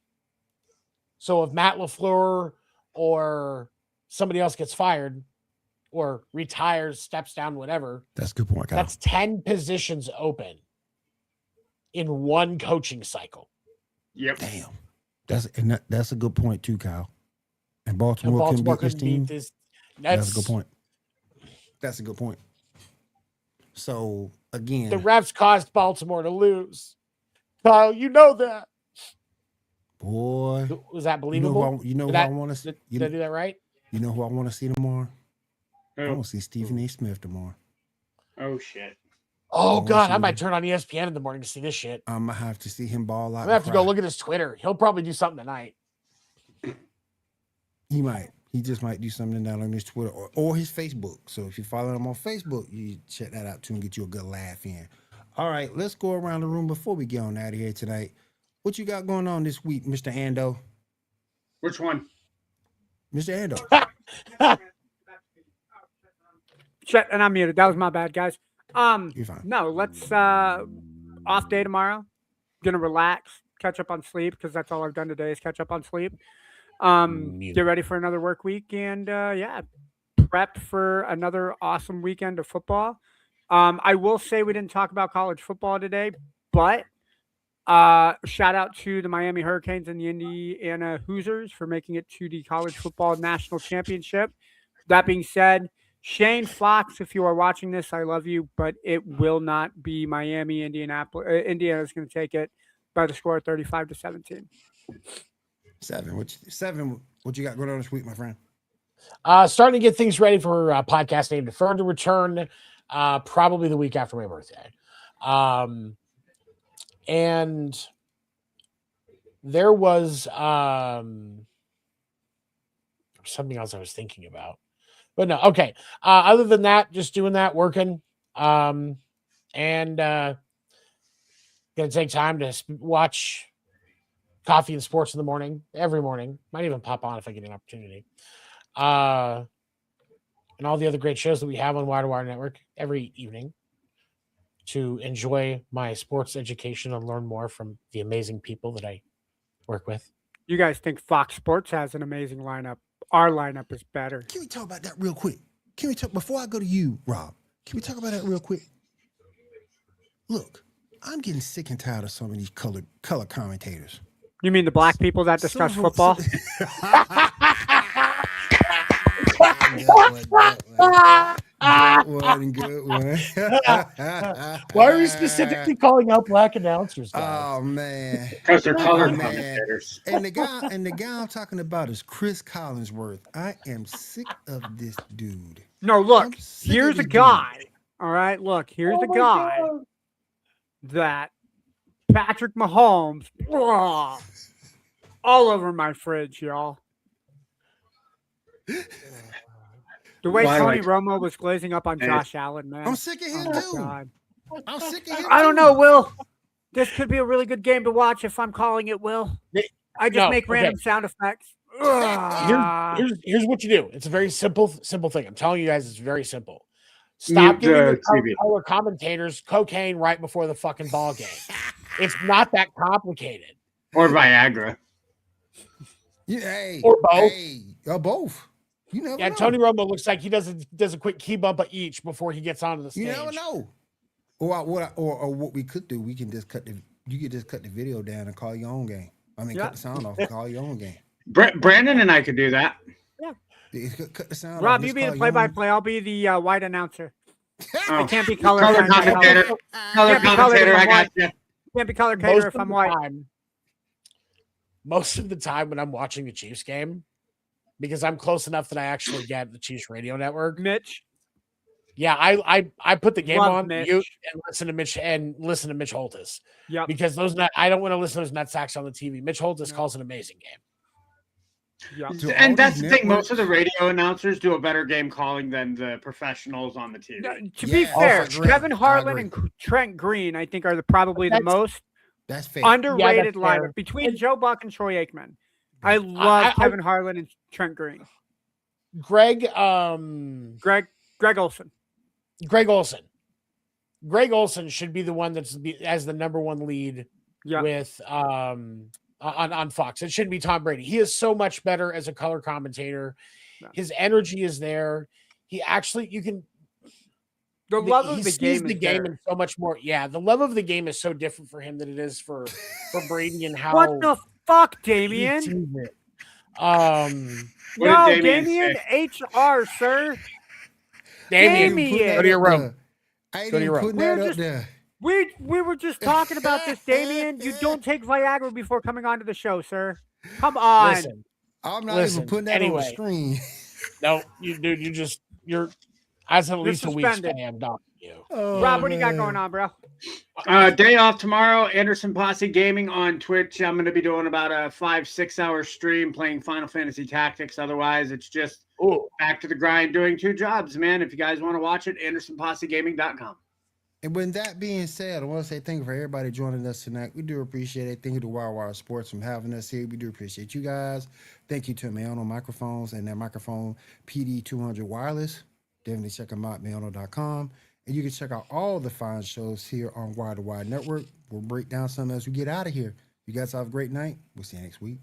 [SPEAKER 7] So if Matt LaFleur or somebody else gets fired or retires, steps down, whatever,
[SPEAKER 6] That's a good point, Kyle.
[SPEAKER 7] that's 10 positions open in one coaching cycle.
[SPEAKER 8] Yep.
[SPEAKER 6] Damn. That's a good point too, Kyle. And Baltimore can beat this
[SPEAKER 7] couldn't
[SPEAKER 6] team.
[SPEAKER 7] beat this.
[SPEAKER 6] That's a good point. That's a good point. So again,
[SPEAKER 7] The refs caused Baltimore to lose. Kyle, you know that.
[SPEAKER 6] boy,
[SPEAKER 7] Was that believable?
[SPEAKER 6] you know who
[SPEAKER 7] That-
[SPEAKER 6] I want to see.
[SPEAKER 7] Did I do that right?
[SPEAKER 6] You know who I want to see tomorrow? I
[SPEAKER 8] Oh,
[SPEAKER 6] want to see Stephen A. Smith tomorrow.
[SPEAKER 8] oh shit.
[SPEAKER 7] Oh
[SPEAKER 6] wanna
[SPEAKER 7] God, I
[SPEAKER 6] see
[SPEAKER 7] might
[SPEAKER 6] him.
[SPEAKER 7] turn on ESPN in the morning to see this shit.
[SPEAKER 6] I'm gonna have to see him ball out.
[SPEAKER 7] I'm gonna have to go look at his Twitter. He'll probably do something tonight.
[SPEAKER 6] He might. He just might do something down on his Twitter or his Facebook. So if you follow him on Facebook, you check that out too and get you a good laugh in. All right, let's go around the room before we get on out of here tonight. What you got going on this week, Mr. Ando?
[SPEAKER 8] Which one?
[SPEAKER 6] Mr. Ando.
[SPEAKER 5] Shit, and I'm muted. That was my bad, guys.
[SPEAKER 6] You're fine.
[SPEAKER 5] No, let's off day tomorrow. Gonna relax, catch up on sleep because that's all I've done today is catch up on sleep. Get ready for another work week and prep for another awesome weekend of football. I will say we didn't talk about college football today, but shout out to the Miami Hurricanes and the Indiana Hoosiers for making it to the college football national championship. That being said, Shane Fox, if you are watching this, I love you, but it will not be Miami. Indiana is going to take it by the score of 35-17.
[SPEAKER 6] Seven. What you got going on this week, my friend?
[SPEAKER 7] Starting to get things ready for podcast name deferred to return probably the week after my birthday. And there was something else I was thinking about. But no, okay. Other than that, just doing that, working. And gonna take time to watch Coffee and Sports in the morning, every morning. Might even pop on if I get an opportunity. And all the other great shows that we have on Wire to Wire Network every evening to enjoy my sports education and learn more from the amazing people that I work with.
[SPEAKER 5] You guys think Fox Sports has an amazing lineup? Our lineup is better.
[SPEAKER 6] Can we talk about that real quick? Can we talk before I go to you, Rob? Can we talk about that real quick? Look, I'm getting sick and tired of some of these color commentators.
[SPEAKER 5] You mean the black people that discuss football?
[SPEAKER 6] Good one.
[SPEAKER 7] Why are we specifically calling out black announcers, guys?
[SPEAKER 6] Oh man,
[SPEAKER 8] Because they're color
[SPEAKER 6] man.
[SPEAKER 8] commentators.
[SPEAKER 6] And the guy I'm talking about is Chris Collinsworth. I am sick of this dude.
[SPEAKER 5] No, look,
[SPEAKER 6] I'm sick
[SPEAKER 5] here's
[SPEAKER 6] of
[SPEAKER 5] a
[SPEAKER 6] this
[SPEAKER 5] guy. All right, look, here's a guy
[SPEAKER 7] God.
[SPEAKER 5] that Patrick Mahomes all over my fridge, y'all. The way
[SPEAKER 8] Why,
[SPEAKER 5] Tony
[SPEAKER 8] like-
[SPEAKER 5] Romo was glazing up on Josh Allen, man.
[SPEAKER 6] I'm sick of him
[SPEAKER 5] my
[SPEAKER 6] too.
[SPEAKER 5] God.
[SPEAKER 6] I'm sick of him.
[SPEAKER 5] I don't
[SPEAKER 6] too.
[SPEAKER 5] know, Will. This could be a really good game to watch if I'm calling it, Will. I just
[SPEAKER 7] No,
[SPEAKER 5] make random sound effects.
[SPEAKER 7] Here's what you do. It's a very simple thing. I'm telling you guys, it's very simple. Stop
[SPEAKER 8] Mute
[SPEAKER 7] giving
[SPEAKER 8] the
[SPEAKER 7] the
[SPEAKER 8] TV.
[SPEAKER 7] color commentators cocaine right before the fucking ball game. It's not that complicated.
[SPEAKER 8] Or Viagra.
[SPEAKER 6] Hey,
[SPEAKER 7] Or both.
[SPEAKER 6] Hey, or both. You never
[SPEAKER 7] Yeah,
[SPEAKER 6] know.
[SPEAKER 7] Tony Romo looks like he does a quick key bump of each before he gets onto the stage.
[SPEAKER 6] You never know. Or what we could do, we can just cut the video down and call your own game. I mean, cut the sound off and call your own game.
[SPEAKER 8] Brandon and I could do that.
[SPEAKER 6] Cut the sound
[SPEAKER 5] Rob,
[SPEAKER 6] off.
[SPEAKER 5] you
[SPEAKER 6] just
[SPEAKER 5] be the
[SPEAKER 6] call your own.
[SPEAKER 5] play-by-play. I'll be the white announcer. I
[SPEAKER 8] Oh,
[SPEAKER 5] can't be color
[SPEAKER 8] color
[SPEAKER 5] commentator.
[SPEAKER 8] commentator. Color
[SPEAKER 5] Can't be colored
[SPEAKER 8] commentator,
[SPEAKER 5] if
[SPEAKER 8] I
[SPEAKER 5] I'm
[SPEAKER 8] got
[SPEAKER 5] white.
[SPEAKER 8] you.
[SPEAKER 5] Can't be color cater if I'm white.
[SPEAKER 7] Most of the time when I'm watching the Chiefs game, because I'm close enough that I actually get the Chiefs radio network.
[SPEAKER 5] Mitch.
[SPEAKER 7] Yeah, I put the game
[SPEAKER 5] Love
[SPEAKER 7] on
[SPEAKER 5] Mitch.
[SPEAKER 7] mute and listen to Mitch Holtis.
[SPEAKER 5] Yeah.
[SPEAKER 7] Because I don't want to listen to those nut sacks on the TV. Mitch Holtis calls an amazing game.
[SPEAKER 5] Yeah.
[SPEAKER 6] To all
[SPEAKER 8] And that's
[SPEAKER 6] these
[SPEAKER 8] the thing. Most
[SPEAKER 6] networks-
[SPEAKER 8] of the radio announcers do a better game calling than the professionals on the TV.
[SPEAKER 5] To be
[SPEAKER 6] Yeah,
[SPEAKER 5] fair,
[SPEAKER 6] I agree.
[SPEAKER 5] Kevin
[SPEAKER 6] I
[SPEAKER 5] Harlan
[SPEAKER 6] agree.
[SPEAKER 5] and Trent Green, I think, are probably the
[SPEAKER 7] That's-
[SPEAKER 5] most
[SPEAKER 6] That's fair.
[SPEAKER 5] underrated
[SPEAKER 7] that's fair.
[SPEAKER 5] lineup between Joe Buck and Troy Aikman. I love Kevin Harlan and Trent Green.
[SPEAKER 7] Greg
[SPEAKER 5] Greg Olson.
[SPEAKER 7] Greg Olson. Greg Olson should be the one that's as the number one lead
[SPEAKER 5] Yeah.
[SPEAKER 7] with on Fox. It shouldn't be Tom Brady. He is so much better as a color commentator.
[SPEAKER 5] Yeah.
[SPEAKER 7] His energy is there. He actually
[SPEAKER 5] The love of
[SPEAKER 7] he
[SPEAKER 5] the
[SPEAKER 7] sees
[SPEAKER 5] game
[SPEAKER 7] the
[SPEAKER 5] is
[SPEAKER 7] game
[SPEAKER 5] there.
[SPEAKER 7] in so much more. Yeah, the love of the game is so different for him than it is for Brady and how
[SPEAKER 5] What the fuck,
[SPEAKER 7] he
[SPEAKER 5] Damien?
[SPEAKER 7] sees it.
[SPEAKER 8] What
[SPEAKER 5] No,
[SPEAKER 8] did Damien
[SPEAKER 5] Damien, HR, sir.
[SPEAKER 7] Damien,
[SPEAKER 5] Damien.
[SPEAKER 7] go to your room.
[SPEAKER 6] I ain't
[SPEAKER 7] Go to your
[SPEAKER 6] even
[SPEAKER 7] room.
[SPEAKER 6] putting that
[SPEAKER 5] We're
[SPEAKER 6] up
[SPEAKER 5] just-
[SPEAKER 6] there.
[SPEAKER 5] We were just talking about this, Damien. You don't take Viagra before coming onto the show, sir. Come on.
[SPEAKER 7] Listen,
[SPEAKER 6] I'm not
[SPEAKER 7] Listen,
[SPEAKER 6] even putting that on
[SPEAKER 7] anyway.
[SPEAKER 6] the screen.
[SPEAKER 7] no, you're as at least a week's
[SPEAKER 5] suspended.
[SPEAKER 7] spam, not you.
[SPEAKER 6] Oh,
[SPEAKER 5] Rob, what do you got
[SPEAKER 6] man.
[SPEAKER 5] going on, bro?
[SPEAKER 8] Day off tomorrow. Anderson Posse Gaming on Twitch. I'm going to be doing about a 5-6 hour stream playing Final Fantasy Tactics. Otherwise, it's just
[SPEAKER 7] Ooh,
[SPEAKER 8] back to the grind doing 2 jobs, man. If you guys want to watch it, AndersonPosseGaming.com.
[SPEAKER 6] And with that being said, I want to say thank you for everybody joining us tonight. We do appreciate it. Thank you to Wire Sports for having us here. We do appreciate you guys. Thank you to Maono Microphones and their microphone PD200 Wireless. Definitely check them out, Maono.com. And you can check out all the fine shows here on Wire to Wire Network. We'll break down some as we get out of here. You guys have a great night. We'll see you next week.